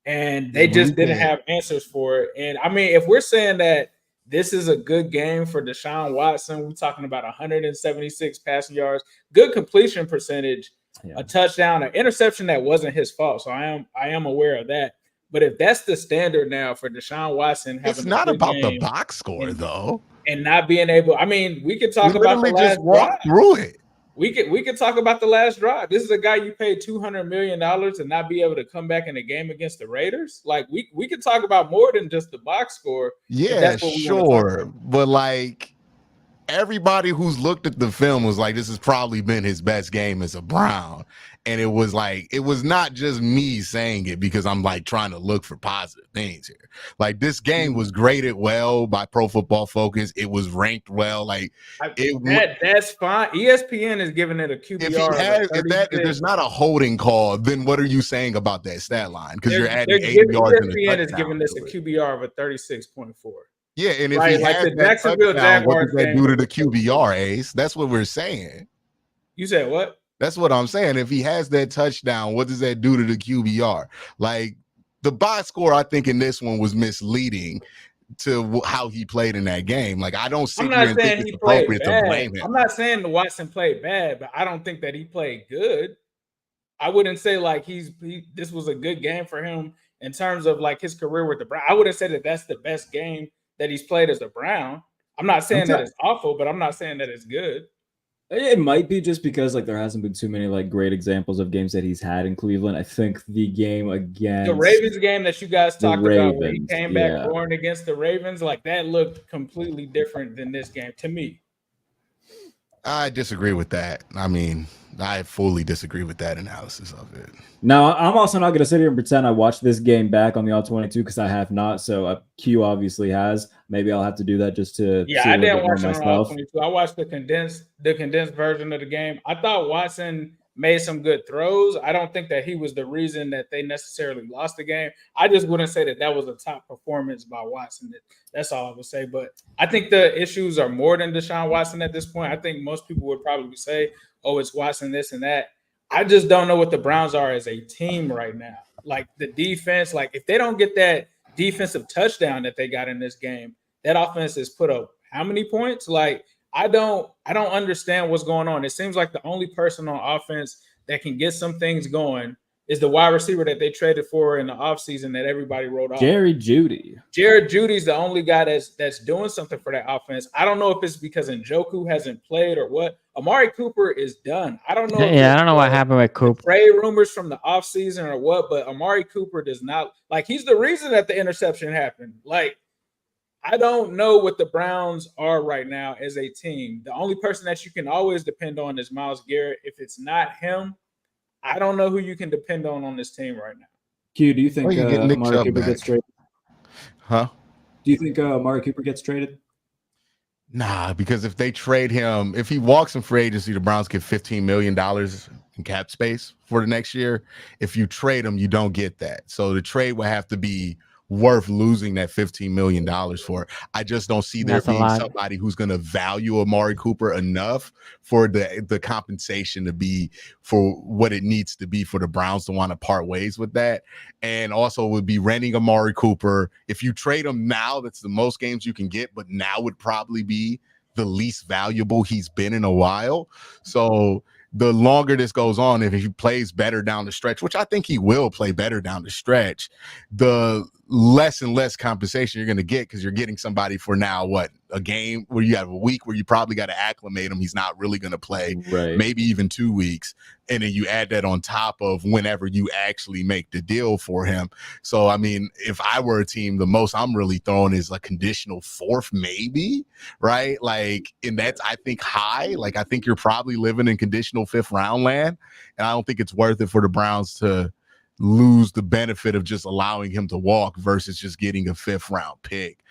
And they just didn't have answers for it. And I mean, if we're saying that this is a good game for Deshaun Watson, we're talking about 176 passing yards, good completion percentage. A touchdown, an interception that wasn't his fault. So I am aware of that. But if that's the standard now for Deshaun Watson, it's not about the box score though, and not being able. I mean, we could talk about the last walk through it. we could talk about the last drive. This is a guy you paid $200 million and not be able to come back in a game against the Raiders. Like we could talk about more than just the box score. If Yeah, that's what we want to talk sure. about. But like everybody who's looked at the film was like, this has probably been his best game as a Brown. And it was like, it was not just me saying it because I'm like trying to look for positive things here. Like this game was graded well by Pro Football Focus. It was ranked well. Like That's fine. ESPN is giving it a QBR. If there's not a holding call, then what are you saying about that stat line? Because you're adding 80 yards in a ESPN is touchdown giving this a to it. QBR of a 36.4. Yeah, and if Right, he like has the that Jacksonville touchdown, what Jaguars does that game do to was the QBR, Ace? That's what we're saying. You said what? That's what I'm saying. If he has that touchdown, what does that do to the QBR? Like the box score, I think in this one was misleading to how he played in that game. Like I don't sit I'm here not and think saying it's he played appropriate to bad. blame him. I'm not saying the Watson played bad, but I don't think that he played good. I wouldn't say like this was a good game for him in terms of like his career with the Browns. I wouldn't say that that's the best game that he's played as a Brown. I'm not saying that it's awful, but I'm not saying that it's good. It might be just because like there hasn't been too many like great examples of games that he's had in Cleveland. I think the game against the Ravens game that you guys talked about where he Ravens, came back roaring against the Ravens, like that looked completely different than this game to me. I disagree with that. I mean, I fully disagree with that analysis of it. Now, I'm also not going to sit here and pretend I watched this game back on the All 22 because I have not. So Q obviously has. Maybe I'll have to do that just to see I a little didn't bit watch more it on All myself. 22. I watched the condensed version of the game. I thought Watson made some good throws. I don't think that he was the reason that they necessarily lost the game. I just wouldn't say that was a top performance by Watson. That's all I would say. But I think the issues are more than Deshaun Watson at this point. I think most people would probably say, oh, it's Watson, this and that. I just don't know what the Browns are as a team right now. Like the defense, like if they don't get that defensive touchdown that they got in this game, that offense has put up how many points? Like I don't understand what's going on. It seems like the only person on offense that can get some things going is the wide receiver that they traded for in the offseason that everybody wrote off. Jared Jeudy. Jared Judy's the only guy that's doing something for that offense. I don't know if it's because Njoku hasn't played or what. Amari Cooper is done. I don't know. I don't know what happened with Cooper. Trade rumors from the offseason or what, but Amari Cooper does not like. He's the reason that the interception happened. Like, I don't know what the Browns are right now as a team. The only person that you can always depend on is Myles Garrett. If it's not him, I don't know who you can depend on this team right now. Q, do you think Amari Cooper back. gets traded? Huh? Do you think Amari Cooper gets traded? Nah, because if they trade him, if he walks in free agency, the Browns get $15 million in cap space for the next year. If you trade him, you don't get that. So the trade would have to be worth losing that $15 million for. I just don't see there being somebody who's going to value Amari Cooper enough for the compensation to be for what it needs to be for the Browns to want to part ways with that. And also would be renting Amari Cooper. If you trade him now, that's the most games you can get, but now would probably be the least valuable he's been in a while. So the longer this goes on, if he plays better down the stretch, which I think he will play better down the stretch, the less and less compensation you're going to get because you're getting somebody for now, a game where you have a week where you probably got to acclimate him. He's not really going to play, maybe even 2 weeks. And then you add that on top of whenever you actually make the deal for him. So, I mean, if I were a team, the most I'm really throwing is a conditional fourth, maybe, right? Like, and that's, I think, high. Like, I think you're probably living in conditional fifth round land. And I don't think it's worth it for the Browns to lose the benefit of just allowing him to walk versus just getting a fifth round pick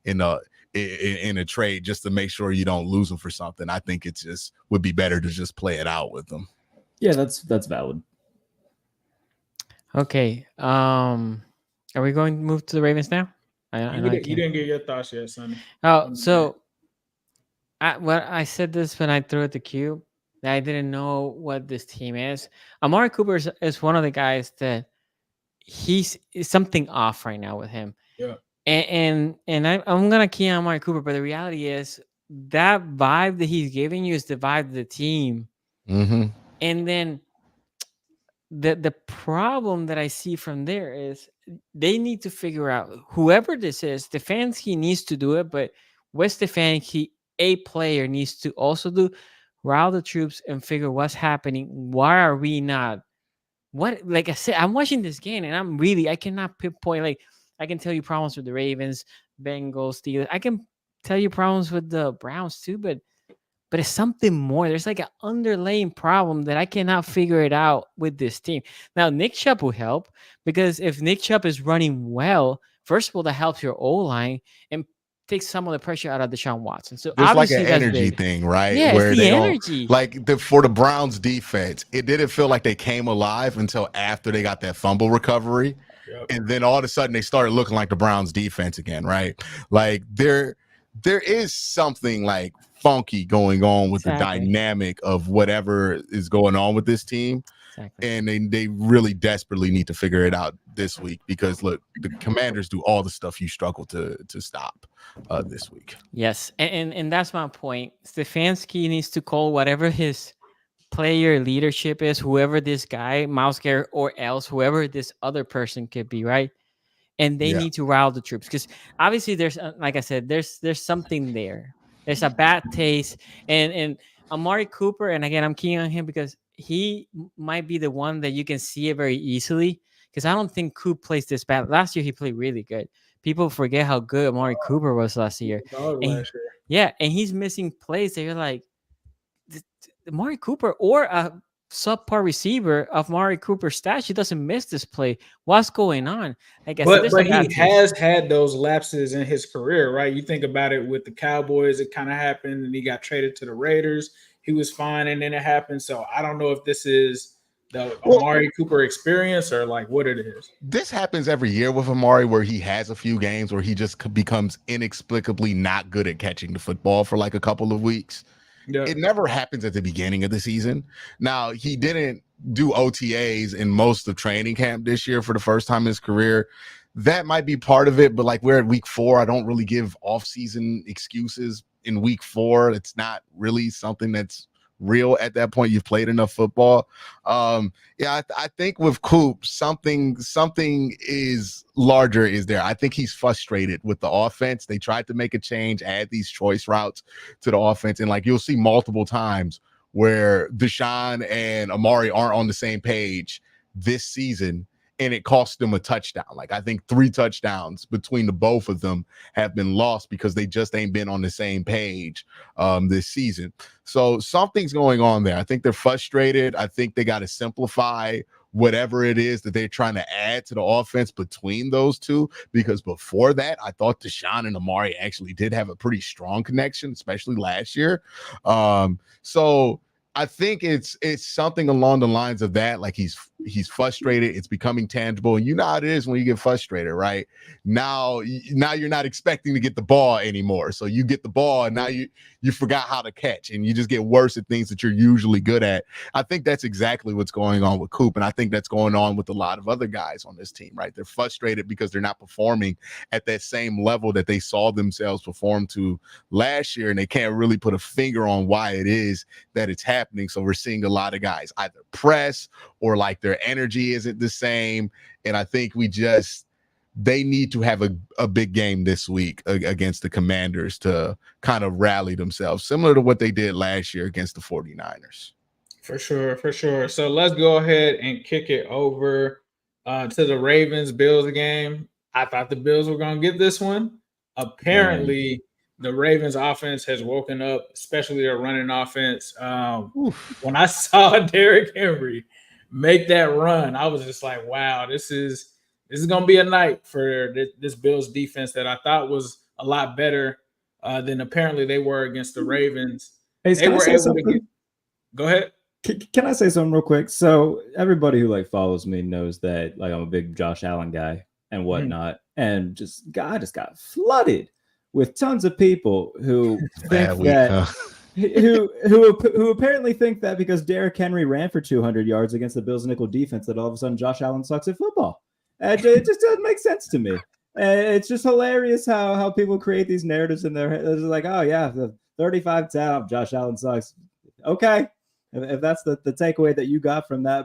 in a trade just to make sure you don't lose him for something. I think it just would be better to just play it out with them. Yeah, that's valid. Okay. Are we going to move to the Ravens now? You didn't get your thoughts yet, Sonny. Oh, so I said this when I threw at the cube. I didn't know what this team is. Amari Cooper is one of the guys that he's something off right now with him. Yeah. And I'm gonna key on Amari Cooper, but the reality is that vibe that he's giving you is the vibe of the team. Mm-hmm. And then the problem that I see from there is they need to figure out whoever this is, Stefanski needs to do it, but what Stefanski, a player, needs to also do. rile the troops and figure what's happening. Why are we not? What, like I said, I'm watching this game and I cannot pinpoint. Like, I can tell you problems with the Ravens, Bengals, Steelers. I can tell you problems with the Browns too, but it's something more. There's like an underlying problem that I cannot figure it out with this team. Now, Nick Chubb will help, because if Nick Chubb is running well, first of all, that helps your O line and takes some of the pressure out of Deshaun Watson. So There's like obviously an that's energy big. thing, right? Yeah, it's Where the they don't energy. for the Browns defense, it didn't feel like they came alive until after they got that fumble recovery. Yep. And then all of a sudden they started looking like the Browns defense again, right? Like there is something like funky going on with the dynamic of whatever is going on with this team. Exactly. And they really desperately need to figure it out this week, because look, the Commanders do all the stuff you struggle to stop this week. Yes, and that's my point. Stefanski needs to call whatever his player leadership is, whoever this guy, Miles Garrett, or else whoever this other person could be, right? And they need to rile the troops, because obviously there's, like I said, there's something there. There's a bad taste, and Amari Cooper, and again, I'm keen on him because he might be the one that you can see it very easily. Because I don't think Coop plays this bad. Last year he played really good. People forget how good Amari Cooper was last year. Yeah, and he's missing plays that you're like, Amari Cooper or a subpar receiver of Amari Cooper's stats, he doesn't miss this play. What's going on? I guess, but he has had those lapses in his career, right? You think about it with the Cowboys, it kind of happened, and he got traded to the Raiders. He was fine, and then it happened. So I don't know if this is the Amari Cooper experience or like what it is. This happens every year with Amari, where he has a few games where he just becomes inexplicably not good at catching the football for like a couple of weeks. Yeah. It never happens at the beginning of the season. Now, he didn't do OTAs in most of training camp this year for the first time in his career. That might be part of it, but like we're at week 4. I don't really give off-season excuses in week 4. It's not really something that's real at that point. You've played enough football. I think with Coop, something is larger is there. I think he's frustrated with the offense. They tried to make a change, add these choice routes to the offense, and like you'll see multiple times where Deshaun and Amari aren't on the same page this season, and it cost them a touchdown. Like I think 3 touchdowns between the both of them have been lost because they just ain't been on the same page this season. So something's going on there. I think they're frustrated. I think they got to simplify whatever it is that they're trying to add to the offense between those two, because before that, I thought Deshaun and Amari actually did have a pretty strong connection, especially last year. So I think it's something along the lines of that. Like he's frustrated. It's becoming tangible. And you know how it is when you get frustrated, right? Now you're not expecting to get the ball anymore. So you get the ball and now you forgot how to catch, and you just get worse at things that you're usually good at. I think that's exactly what's going on with Coop. And I think that's going on with a lot of other guys on this team, right? They're frustrated because they're not performing at that same level that they saw themselves perform to last year. And they can't really put a finger on why it is that it's happening. So we're seeing a lot of guys either press or like their energy isn't the same. And I think they need to have a big game this week against the Commanders to kind of rally themselves, similar to what they did last year against the 49ers. For sure. So let's go ahead and kick it over to the Ravens-Bills game. I thought the Bills were going to get this one. Apparently, the Ravens offense has woken up, especially their running offense. When I saw Derrick Henry make that run, I was just like, wow, this is going to be a night for this Bills defense that I thought was a lot better than apparently they were against the Ravens. Hey, they were able to get. Go ahead. Can I say something real quick? So everybody who like follows me knows that like I'm a big Josh Allen guy and whatnot, and I just got flooded with tons of people who think who apparently think that because Derrick Henry ran for 200 yards against the Bills' nickel defense that all of a sudden Josh Allen sucks at football. It just doesn't make sense to me. It's just hilarious how people create these narratives in their head. It's like, oh yeah, the 35-10, Josh Allen sucks. Okay, if that's the takeaway that you got from that,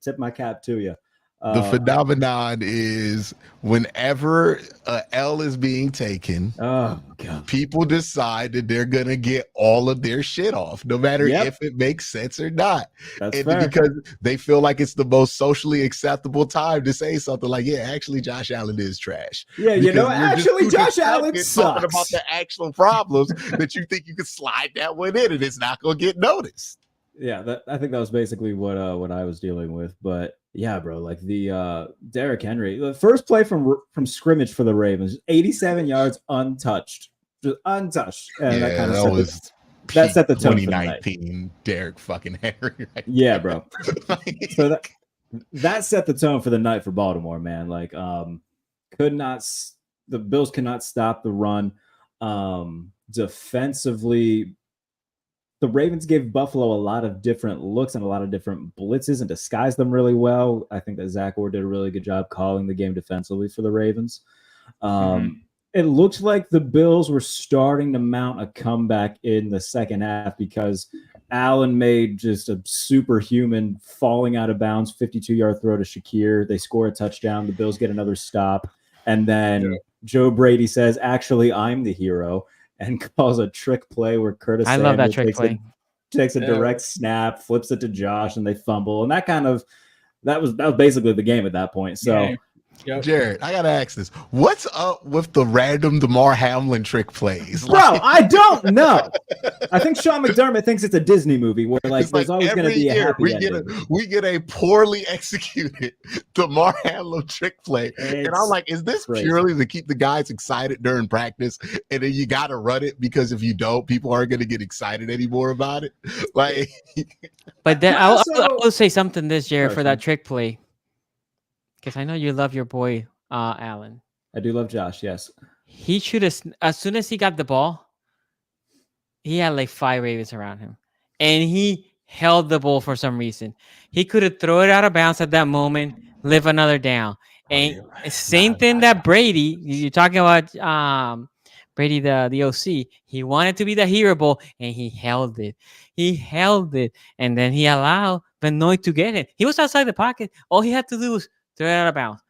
tip my cap to you. The phenomenon is whenever a L is being taken, Oh god. people decide that they're gonna get all of their shit off, no matter if it makes sense or not. That's And fair. because they feel like it's the most socially acceptable time to say something like, "Yeah, actually, Josh Allen is trash." Yeah, you Because know, you're just actually, too Josh Allen distracted talking about sucks. the actual problems that you think you can slide that one in, and it's not gonna get noticed. Yeah, I think that was basically what I was dealing with. But yeah, bro, like the Derrick Henry, the first play from scrimmage for the Ravens, 87 yards untouched, just untouched, and that kind of set the tone for the night. 2019 Derrick fucking Henry. Right Yeah, there. bro. So that set the tone for the night for Baltimore, man. Like, the Bills could not stop the run. Defensively, the Ravens gave Buffalo a lot of different looks and a lot of different blitzes and disguised them really well. I think that Zach Orr did a really good job calling the game defensively for the Ravens. It looked like the Bills were starting to mount a comeback in the second half because Allen made just a superhuman falling out of bounds 52-yard throw to Shakir. They score a touchdown. The Bills get another stop. And then Joe Brady says, "Actually, I'm the hero," and calls a trick play where Curtis I love that trick play. Takes a direct snap, flips it to Josh, and they fumble. And that was basically the game at that point. So, Jared, I gotta ask this: what's up with the random DeMar Hamlin trick plays? Bro, I don't know. I think Sean McDermott thinks it's a Disney movie where there's always going to be a happy ending. We get a poorly executed DeMar Hamlin trick play, and I'm like, is this purely to keep the guys excited during practice? And then you got to run it because if you don't, people aren't going to get excited anymore about it. Like, but then I will say something this year for that trick play. Because I know you love your boy, Allen. I do love Josh, yes. He should have, as soon as he got the ball, he had like 5 Ravens around him. And he held the ball for some reason. He could have thrown it out of bounds at that moment, live another down. And same thing that Brady, you're talking about Brady, the OC. He wanted to be the hero ball, and he held it. And then he allowed Benoit to get it. He was outside the pocket. All he had to do was throw it out of bounds,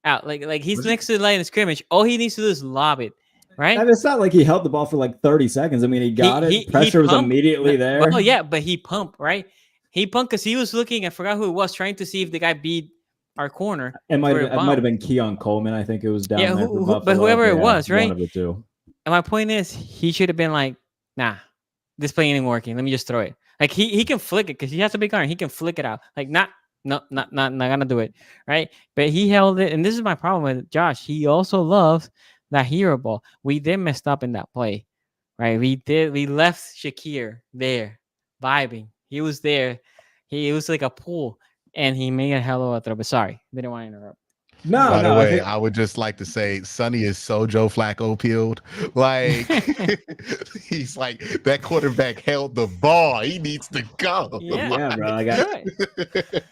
out, like he's next to the line of scrimmage. All he needs to do is lob it, right? And it's not like he held the ball for like 30 seconds. I mean, he got it. Pressure was immediately there. Oh yeah, but he pumped, right? He pumped because he was looking. I forgot who it was, trying to see if the guy beat our corner. It might have been Keon Coleman. I think it was down there. But whoever it was, right? One of the two. And my point is, he should have been like, "Nah, this play ain't working. Let me just throw it." Like he can flick it because he has a big arm. He can flick it out. Like not gonna do it, right? But he held it, and this is my problem with Josh. He also loves that hero ball. We did messed up in that play, right? We left Shakir there, vibing. He was there. He was like a pool, and he made a hell of a throw. But sorry, didn't want to interrupt. By the way, I would just like to say Sonny is so Joe Flacco peeled. Like he's like, that quarterback held the ball. He needs to go. Yeah, bro. I got it.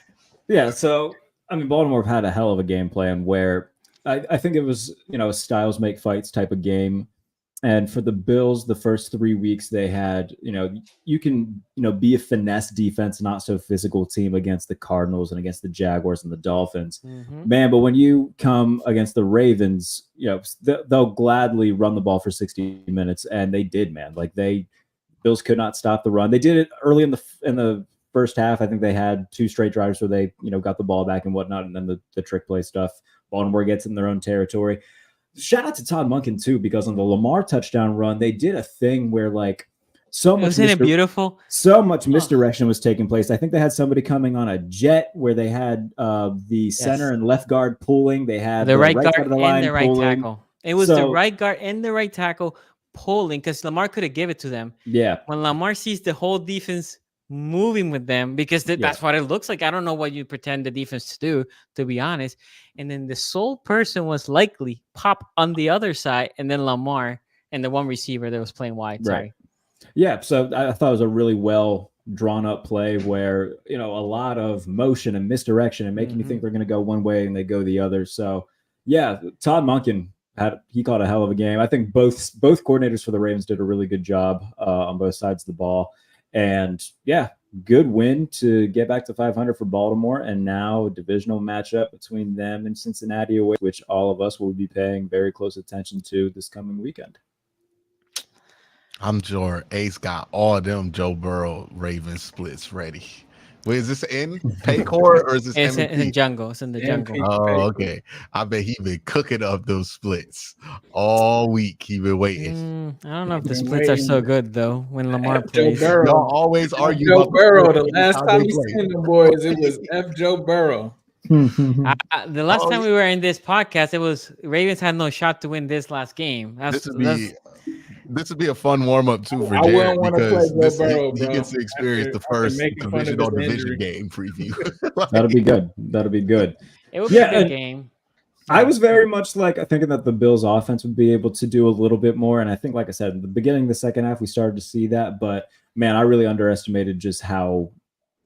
Yeah, so I mean, Baltimore had a hell of a game plan where I think it was, a styles make fights type of game. And for the Bills, the first 3 weeks they had, you can, be a finesse defense, not so physical team against the Cardinals and against the Jaguars and the Dolphins. Man, but when you come against the Ravens, they'll gladly run the ball for 60 minutes. And they did, man. Like Bills could not stop the run. They did it early in the first half. I think they had 2 straight drives where they, got the ball back and whatnot. And then the trick play stuff, Baltimore gets in their own territory. Shout out to Todd Monken too, because on the Lamar touchdown run, they did a thing where wasn't it beautiful? So much misdirection was taking place. I think they had somebody coming on a jet where they had the center and left guard pulling. They had the right guard and the right tackle. It was the right guard and the right tackle pulling because Lamar could have given it to them. Yeah. When Lamar sees the whole defense moving with them, because that's what it looks like. I don't know what you pretend the defense to do, to be honest. And then the sole person was likely pop on the other side, and then Lamar and the one receiver that was playing wide. Sorry. Right. Yeah, so I thought it was a really well drawn up play where, a lot of motion and misdirection and making you think they're going to go one way and they go the other. So, yeah, Todd Monken he caught a hell of a game. I think both coordinators for the Ravens did a really good job on both sides of the ball. And yeah, good win to get back to 500 for Baltimore, and now a divisional matchup between them and Cincinnati away, which all of us will be paying very close attention to this coming weekend. I'm sure Ace got all them Joe Burrow Ravens splits ready. Wait, is this in Paycor or is this It's in MVP? jungle. It's in the jungle. MVP. Oh, okay. I bet he been cooking up those splits all week. He been waiting. I don't know if the Been splits are so waiting. good though. When Lamar F. Joe plays, Burrow. Y'all always argue Joe about Burrow. the The splits last every time they we play. seen the boys, it was F. Joe Burrow. the last Oh, time we were in this podcast, it was Ravens had no shot to win this last game. This would be a fun warm up too for I Jared wouldn't want to play because Joe this Burrow, he bro. gets to experience the first making fun of divisional his division injury. game preview. That'll be good. That'll be good. It would be a good and game. I was very much like thinking that the Bills offense would be able to do a little bit more. And I think, like I said, in the beginning of the second half, we started to see that. But man, I really underestimated just how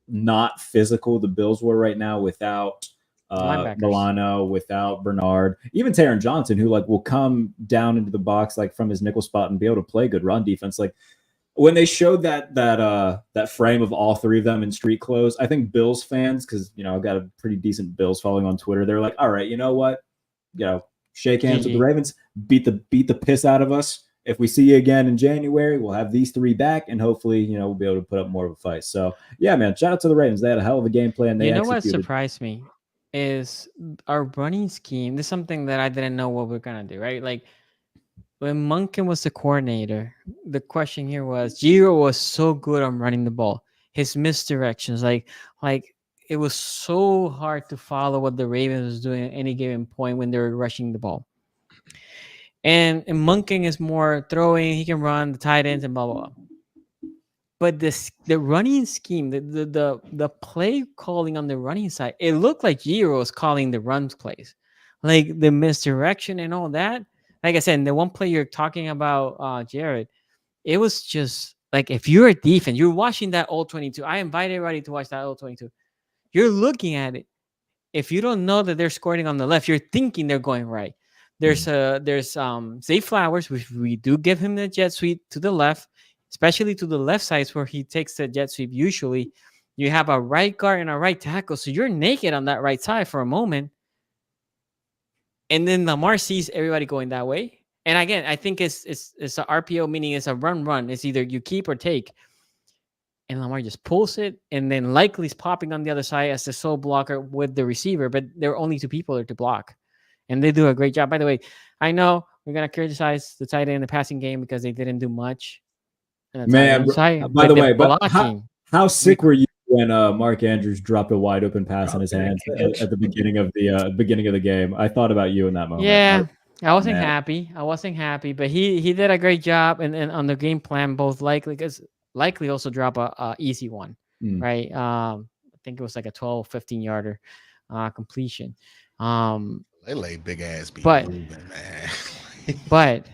not physical the Bills were right now without Linebackers. Milano, without Bernard, even Taron Johnson, who like will come down into the box like from his nickel spot and be able to play good run defense. Like when they showed that frame of all three of them in street clothes, I think Bills fans, because I've got a pretty decent Bills following on Twitter, they're like, all right, you know what? Shake hands with the Ravens, beat the piss out of us. If we see you again in January, we'll have these three back, and hopefully, we'll be able to put up more of a fight. So, yeah, man, shout out to the Ravens. They had a hell of a game plan. They what executed. surprised me is our running scheme. This is something that I didn't know what we're gonna do, right? Like when Monken was the coordinator, the question here was Giro was so good on running the ball. His misdirections, like it was so hard to follow what the Ravens was doing at any given point when they were rushing the ball. And Monken is more throwing, he can run the tight ends and blah blah blah. But the running scheme, the play calling on the running side, it looked like Giro was calling the run plays, like the misdirection and all that. Like I said, the one play you're talking about, Jared, it was just like if you're a defense, you're watching that all 22. I invite everybody to watch that all 22. You're looking at it. If you don't know that they're scoring on the left, you're thinking they're going right. There's Zay Flowers, which we do give him the jet sweep to the left, especially to the left sides where he takes the jet sweep. Usually, you have a right guard and a right tackle, so you're naked on that right side for a moment. And then Lamar sees everybody going that way. And again, I think it's a RPO, meaning it's a run. It's either you keep or take. And Lamar just pulls it, and then likely is popping on the other side as the sole blocker with the receiver. But there are only two people there to block. And they do a great job. By the way, I know we're going to criticize the tight end in the passing game because they didn't do much. Man, by the way, but how sick were you when Mark Andrews dropped a wide open pass in his hands at the beginning of the game? I thought about you in that moment. Yeah, I wasn't happy. But he did a great job and on the game plan, both likely also drop a easy one, right? I think it was like a 12, 15 yarder completion. They lay big ass beat moving, man. But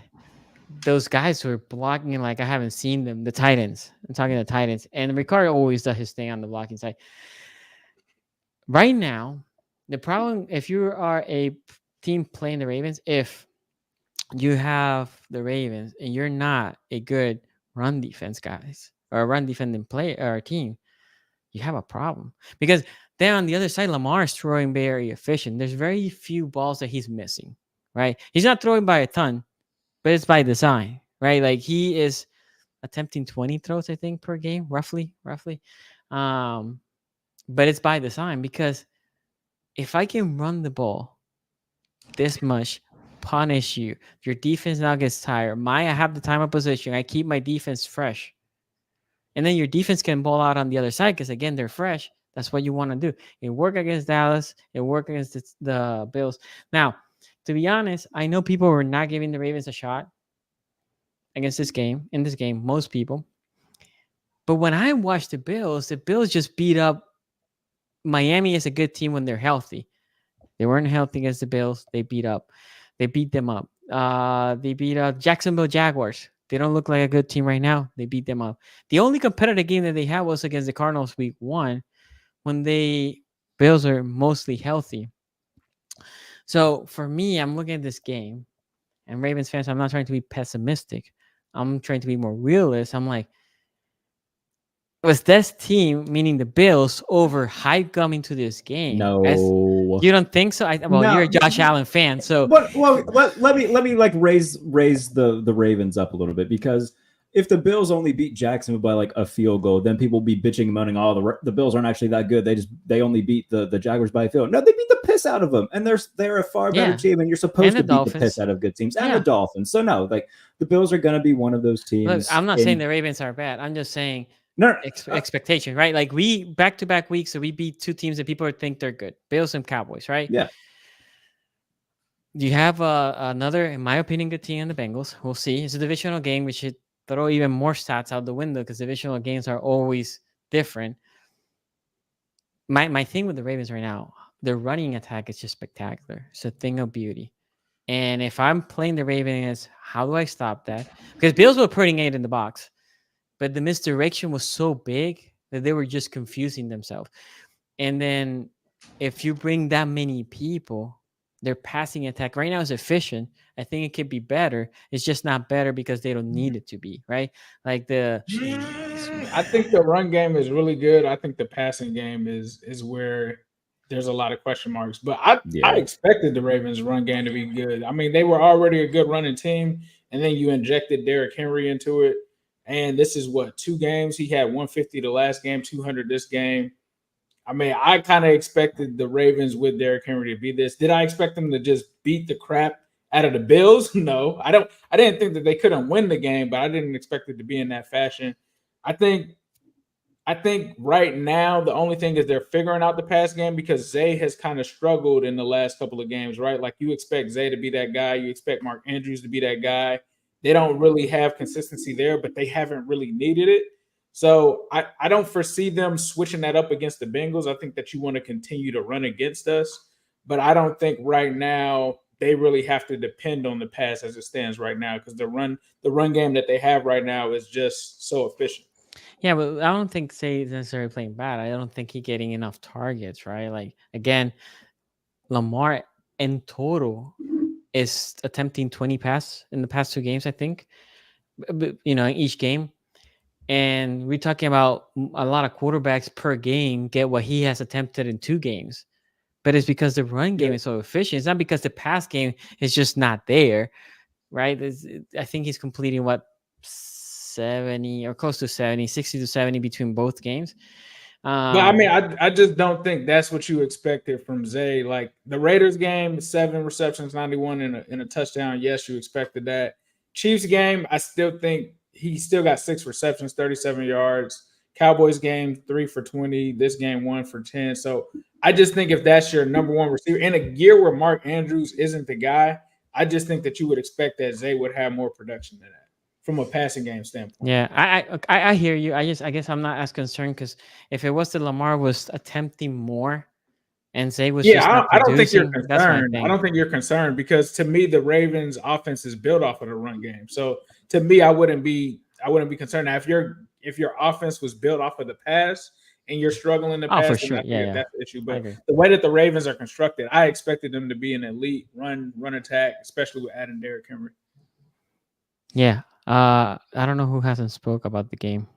those guys who are blocking like I haven't seen them, the tight ends. I'm talking to the tight ends. And Ricardo always does his thing on the blocking side. Right now, the problem, if you are a team playing the Ravens, if you have the Ravens and you're not a good run defense guys or a run defending player or a team, you have a problem. Because then on the other side, Lamar is throwing very efficient. There's very few balls that he's missing, right? He's not throwing by a ton, but it's by design, right? Like he is attempting 20 throws, I think, per game, roughly. But it's by design because if I can run the ball this much, punish you, your defense now gets tired. I have the time of possession. I keep my defense fresh. And then your defense can ball out on the other side because, again, they're fresh. That's what you want to do. It worked against Dallas. It worked against the Bills. Now, to be honest, I know people were not giving the Ravens a shot against in this game, most people. But when I watched the Bills just beat up Miami as a good team when they're healthy. They weren't healthy against the Bills. They beat them up. They beat up Jacksonville Jaguars. They don't look like a good team right now. They beat them up. The only competitive game that they had was against the Cardinals week 1 when Bills are mostly healthy. So for me, I'm looking at this game, and Ravens fans, I'm not trying to be pessimistic. I'm trying to be more realist. I'm like, was this team, meaning the Bills, overhyped coming to this game? No. You don't think so? Well, No. you're a Josh Allen fan, so Well, Let me like raise the Ravens up a little bit, because if the Bills only beat Jacksonville by like a field goal, then people will be bitching and moaning, oh, the Bills aren't actually that good. They only beat the Jaguars by a field. No, they beat the piss out of them, and they're a far better Yeah. team, and you're supposed And to the beat Dolphins. the piss out of good teams and Yeah. the Dolphins. So no, like the Bills are gonna be one of those teams. look, I'm not saying the Ravens are bad. I'm just saying no, expectation, right? Like we back-to-back weeks, so we beat two teams that people think they're good, Bills and Cowboys, right? Yeah. You have another, in my opinion, good team in the Bengals. We'll see. It's a divisional game. We should throw even more stats out the window because divisional games are always different. My thing with the Ravens right now, their running attack is just spectacular. It's a thing of beauty. And if I'm playing the Ravens, how do I stop that? Because Bills were putting it in the box, but the misdirection was so big that they were just confusing themselves. And then if you bring that many people, their passing attack right now is efficient. I think it could be better. It's just not better because they don't need it to be, right? Like I think the run game is really good. I think the passing game is where there's a lot of question marks. But I expected the Ravens' run game to be good. I mean, they were already a good running team, and then you injected Derrick Henry into it. And this is what, 2 games? He had 150 the last game, 200 this game. I mean, I kind of expected the Ravens with Derrick Henry to be this. Did I expect them to just beat the crap out of the Bills? No, I don't. I didn't think that they couldn't win the game, but I didn't expect it to be in that fashion. I think right now the only thing is they're figuring out the pass game because Zay has kind of struggled in the last couple of games, right? Like you expect Zay to be that guy, you expect Mark Andrews to be that guy. They don't really have consistency there, but they haven't really needed it. So I don't foresee them switching that up against the Bengals. I think that you want to continue to run against us, but I don't think right now they really have to depend on the pass as it stands right now because the run game that they have right now is just so efficient. Yeah, but I don't think Say is necessarily playing bad. I don't think he's getting enough targets, right? Like again, Lamar in total is attempting 20 pass in the past 2 games, I think. In each game. And we're talking about a lot of quarterbacks per game get what he has attempted in 2 games. But it's because the run game is so efficient. It's not because the pass game is just not there, right? I think he's completing 70 or close to 70, 60 to 70 between both games. But I mean, I just don't think that's what you expected from Zay. Like the Raiders game, 7 receptions, 91 in a touchdown. Yes, you expected that. Chiefs game, I still think he still got 6 receptions, 37 yards. Cowboys game, 3 for 20. This game, 1 for 10. So I just think if that's your number one receiver in a year where Mark Andrews isn't the guy, I just think that you would expect that Zay would have more production than that from a passing game standpoint. Yeah, I hear you. I guess I'm not as concerned because if it was that Lamar was attempting more and Zay was I don't think you're concerned. I don't think you're concerned because to me the Ravens offense is built off of the run game. So to me, I wouldn't be concerned. Now, if your offense was built off of the pass and you're struggling to pass, for sure. that's the issue. But agree. the way that the Ravens are constructed, I expected them to be an elite run attack, especially with adding Derrick Henry. Yeah. I don't know who hasn't spoke about the game.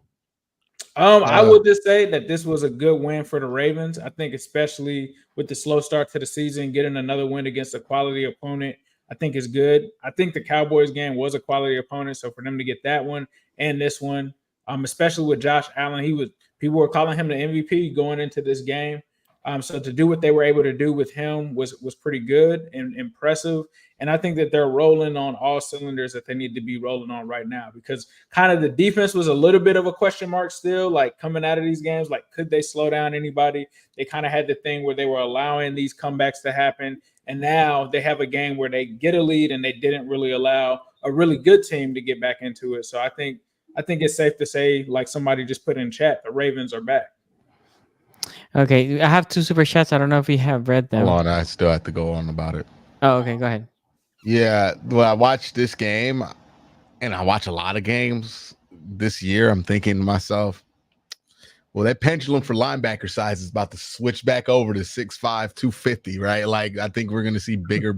I would just say that this was a good win for the Ravens. I think especially with the slow start to the season, getting another win against a quality opponent, I think is good. I think the Cowboys game was a quality opponent, so for them to get that one and this one, especially with Josh Allen, people were calling him the MVP going into this game. So to do what they were able to do with him was pretty good and impressive. And I think that they're rolling on all cylinders that they need to be rolling on right now because kind of the defense was a little bit of a question mark still, like coming out of these games, like could they slow down anybody? They kind of had the thing where they were allowing these comebacks to happen. And now they have a game where they get a lead and they didn't really allow a really good team to get back into it. So I think it's safe to say, like somebody just put in chat, the Ravens are back. Okay, I have 2 super chats. I don't know if you have read them. Hold on, I still have to go on about it. Oh, okay, go ahead. Yeah, well, I watched this game, and I watch a lot of games this year. I'm thinking to myself, well, that pendulum for linebacker size is about to switch back over to 6'5", 250, right? Like, I think we're going to see bigger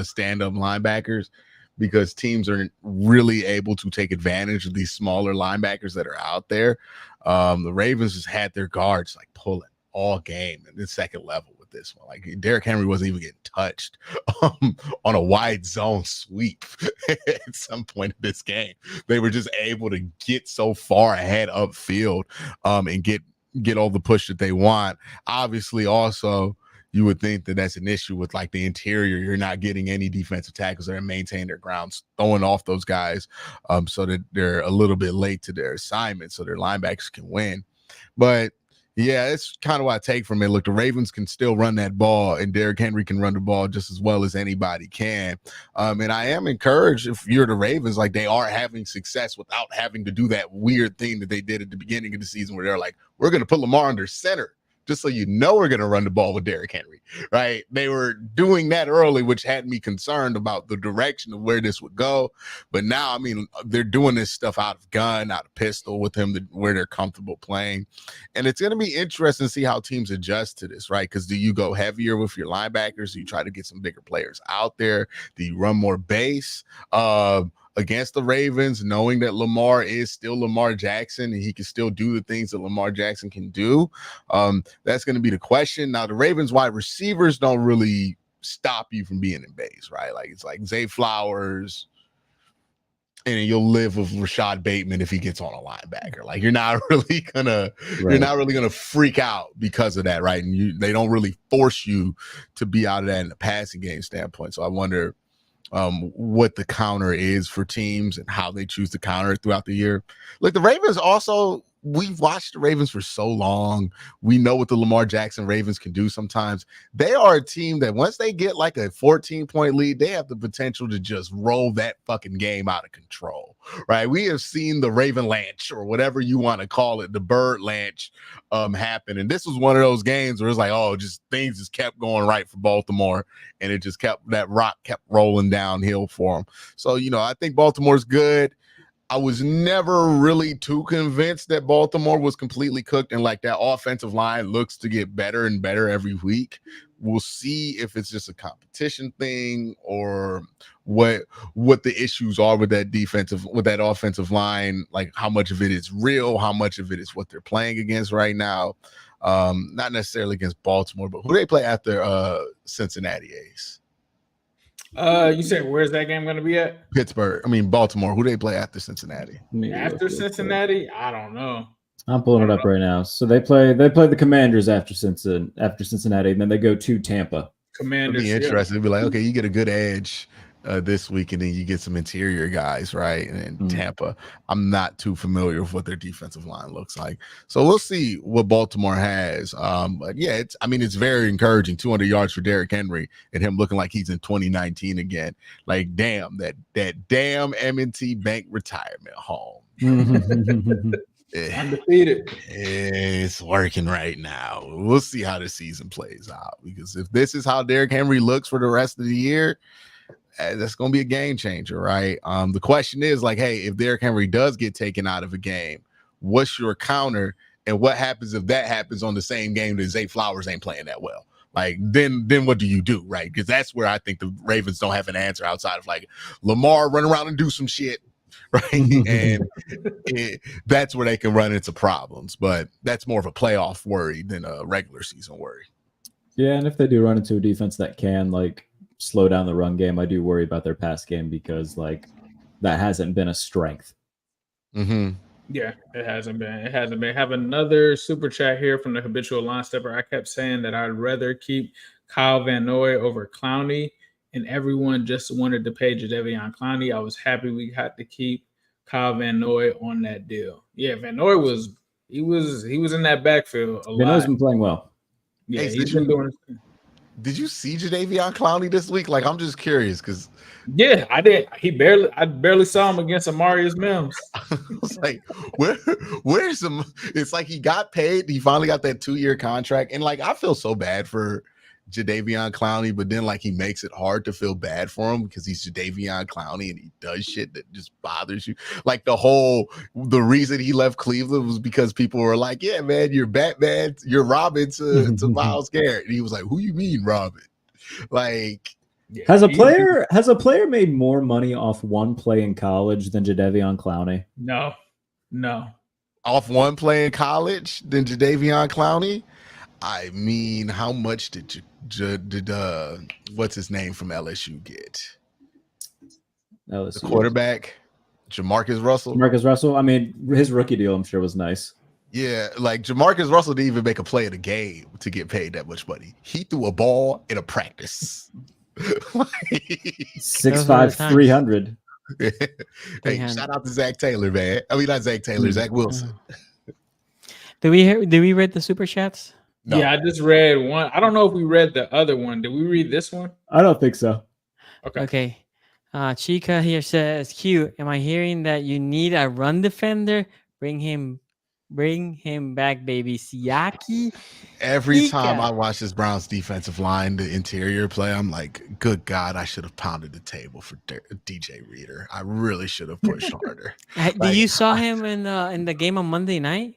stand-up linebackers because teams are really able to take advantage of these smaller linebackers that are out there. The Ravens just had their guards like pulling all game in the second level with this one. Like Derrick Henry wasn't even getting touched on a wide zone sweep at some point in this game. They were just able to get so far ahead upfield and get all the push that they want. Obviously, also, you would think that that's an issue with like the interior. You're not getting any defensive tackles that are maintaining their grounds, throwing off those guys so that they're a little bit late to their assignment so their linebackers can win. But yeah, it's kind of what I take from it. Look, the Ravens can still run that ball, and Derrick Henry can run the ball just as well as anybody can. And I am encouraged if you're the Ravens, like they are having success without having to do that weird thing that they did at the beginning of the season where they're like, we're going to put Lamar under center just so you know we're going to run the ball with Derrick Henry, right? They were doing that early, which had me concerned about the direction of where this would go. But now, I mean, they're doing this stuff out of gun, out of pistol with him where they're comfortable playing. And it's going to be interesting to see how teams adjust to this, right? Because do you go heavier with your linebackers? Do you try to get some bigger players out there? Do you run more base? Against the Ravens, knowing that Lamar is still Lamar Jackson and he can still do the things that Lamar Jackson can do. That's going to be the question. Now, the Ravens wide receivers don't really stop you from being in base, right? Like it's like Zay Flowers, and you'll live with Rashad Bateman if he gets on a linebacker. Like you're not really gonna freak out because of that, right? And they don't really force you to be out of that in the passing game standpoint. So I wonder what the counter is for teams and how they choose to counter it throughout the year. Like the Ravens also, we've watched the Ravens for so long. We know what the Lamar Jackson Ravens can do sometimes. They are a team that once they get like a 14-point lead, they have the potential to just roll that fucking game out of control, right? We have seen the Raven Lanch or whatever you want to call it, the Bird Lanch happen. And this was one of those games where it's like, oh, just things just kept going right for Baltimore. And it just that rock kept rolling downhill for them. So, I think Baltimore's good. I was never really too convinced that Baltimore was completely cooked, and like that offensive line looks to get better and better every week. We'll see if it's just a competition thing or what the issues are with that offensive line, like how much of it is real, how much of it is what they're playing against right now. Not necessarily against Baltimore, but who they play after Cincinnati A's? You said where's that game going to be at? Baltimore. Who they play after Cincinnati? After Cincinnati? I don't know. I'm pulling it up right now. So they play the Commanders after Cincinnati, and then they go to Tampa. Commanders. It'd be interesting. It'd be like, okay, you get a good edge this week, and then you get some interior guys, right? And Tampa, I'm not too familiar with what their defensive line looks like, so we'll see what Baltimore has. But yeah, it's very encouraging. 200 yards for Derrick Henry, and him looking like he's in 2019 again. Like, damn, that damn M&T Bank retirement home. Undefeated. It's working right now. We'll see how the season plays out, because if this is how Derrick Henry looks for the rest of the year, that's going to be a game changer, right? The question is like, hey, if Derrick Henry does get taken out of a game, what's your counter? And what happens if that happens on the same game that Zay Flowers ain't playing that well? Like, then what do you do, right? Because that's where I think the Ravens don't have an answer outside of like Lamar run around and do some shit, right? And that's where they can run into problems. But that's more of a playoff worry than a regular season worry. Yeah, and if they do run into a defense that can like slow down the run game, I do worry about their pass game, because like that hasn't been a strength. Yeah, it hasn't been. Have another super chat here from the habitual line stepper. I kept saying that I'd rather keep Kyle Van Noy over Clowney, and everyone just wanted to pay Jadeveon Clowney. I was happy we had to keep Kyle Van Noy on that deal. Yeah, Van Noy was in that backfield a lot. Van Noy's been playing well. Yeah, hey, he's been doing. Did you see Jadeveon Clowney this week? Like, I'm just curious because yeah, I did. I barely saw him against Amarius Mims. I was like, where's some? It's like he got paid. He finally got that 2-year contract, and like I feel so bad for Jadeveon Clowney, but then like he makes it hard to feel bad for him because he's Jadeveon Clowney and he does shit that just bothers you. Like the reason he left Cleveland was because people were like, yeah, man, you're Batman, you're Robin to Myles Garrett. And he was like, who you mean, Robin? Like, Yeah, Has a player made more money off one play in college than Jadeveon Clowney? No. Off one play in college than Jadeveon Clowney. I mean, how much did what's his name from LSU get? The quarterback, Jamarcus Russell. Marcus Russell. I mean, his rookie deal, I'm sure, was nice. Yeah, like Jamarcus Russell didn't even make a play in a game to get paid that much money. He threw a ball in a practice. 6'5", 300. Hey, shout out to Zach Taylor, man. I mean, not Zach Taylor, Zach Wilson. Did we read the super chats? No. Yeah, I just read one. I don't know if we read the other one. Did we read this one? I don't think so. Okay. Chica here says, Q, am I hearing that you need a run defender? Bring him back, baby. Siaki. Every time I watch this Browns defensive line, the interior play, I'm like, good God, I should have pounded the table for DJ Reader. I really should have pushed harder. Did you saw him in the game on Monday night?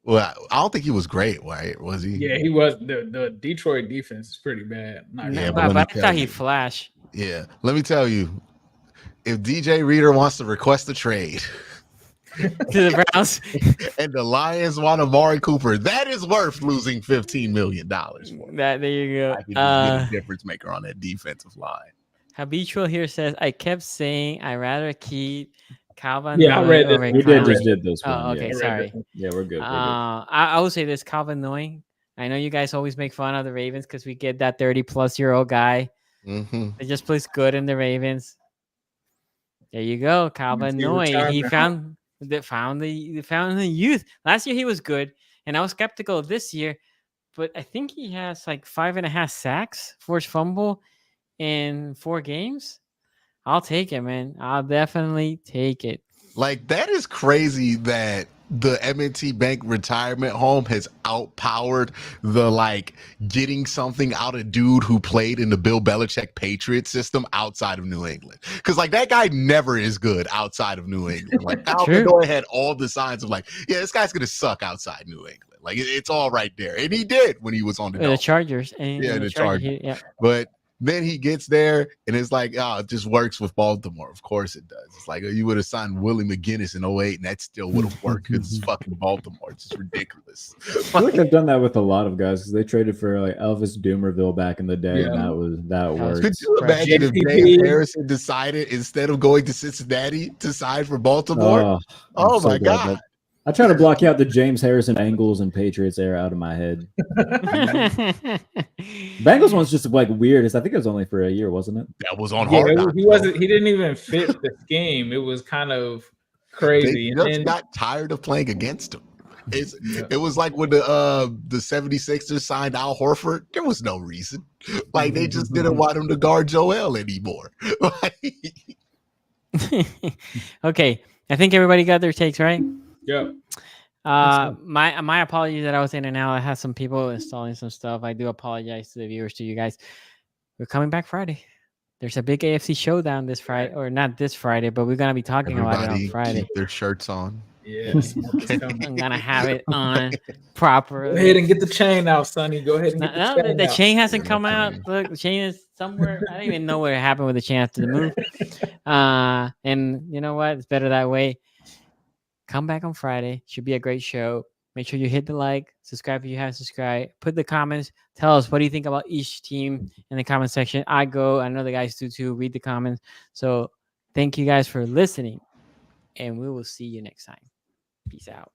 Well, I don't think he was great, right? Was he? Yeah, he was. The Detroit defense is pretty bad. But I thought he flashed. Yeah, let me tell you, if DJ Reader wants to request a trade to the Browns and the Lions want Amari Cooper, that is worth losing $15 million for. There you go. I could just be a difference maker on that defensive line. Habitual here says, I kept saying I'd rather keep Calvin. Yeah, I read it. We just did this one. Oh, okay, sorry. Yeah, we're good. I will say this, Calvin Noy. I know you guys always make fun of the Ravens because we get that 30-plus-year-old guy that just plays good in the Ravens. There you go, Calvin Noy. He found the youth. Last year he was good, and I was skeptical this year, but I think he has like 5.5 sacks, forced fumble in 4 games. I'll take it, man. I'll definitely take it. Like, that is crazy that the M&T Bank retirement home has outpowered the like getting something out of dude who played in the Bill Belichick Patriot system outside of New England. Because like that guy never is good outside of New England. Like Alvin Noy had all the signs of like, yeah, this guy's gonna suck outside New England. Like it's all right there, and he did when he was on the Chargers. The Chargers. But then he gets there and it's like, oh, it just works with Baltimore. Of course it does. It's like, you would have signed Willie McGinnis in 2008 and that still would have worked because it's fucking Baltimore. It's just ridiculous. I feel like they've done that with a lot of guys because they traded for like Elvis Dumerville back in the day, and that worked. Could you imagine if James Harrison decided instead of going to Cincinnati to sign for Baltimore? Oh my God. I try to block out the James Harrison Bengals and Patriots era out of my head. Bengals one's just like weird. I think it was only for a year, wasn't it? That was on Hard Knocks. He didn't even fit the scheme. It was kind of crazy. They just got tired of playing against him. It was like when the 76ers signed Al Horford. There was no reason. Like they just didn't want him to guard Joel anymore. Okay, I think everybody got their takes right. Yeah. My apologies that I was in and out. I had some people installing some stuff. I do apologize to the viewers, to you guys. We're coming back Friday. There's a big AFC showdown this Friday, or not this Friday, but we're gonna be talking about it on Friday. Keep their shirts on. Yes. I'm gonna have it on properly. Go ahead and get the chain out, Sonny. Go ahead and get the chain the out. chain hasn't come out. Look, the chain is somewhere. I don't even know what happened with the chain after the move. And you know what? It's better that way. Come back on Friday. Should be a great show. Make sure you hit the like, subscribe if you haven't subscribed. Put the comments. Tell us what do you think about each team in the comment section. I know the guys do too. Read the comments. So thank you guys for listening, and we will see you next time. Peace out.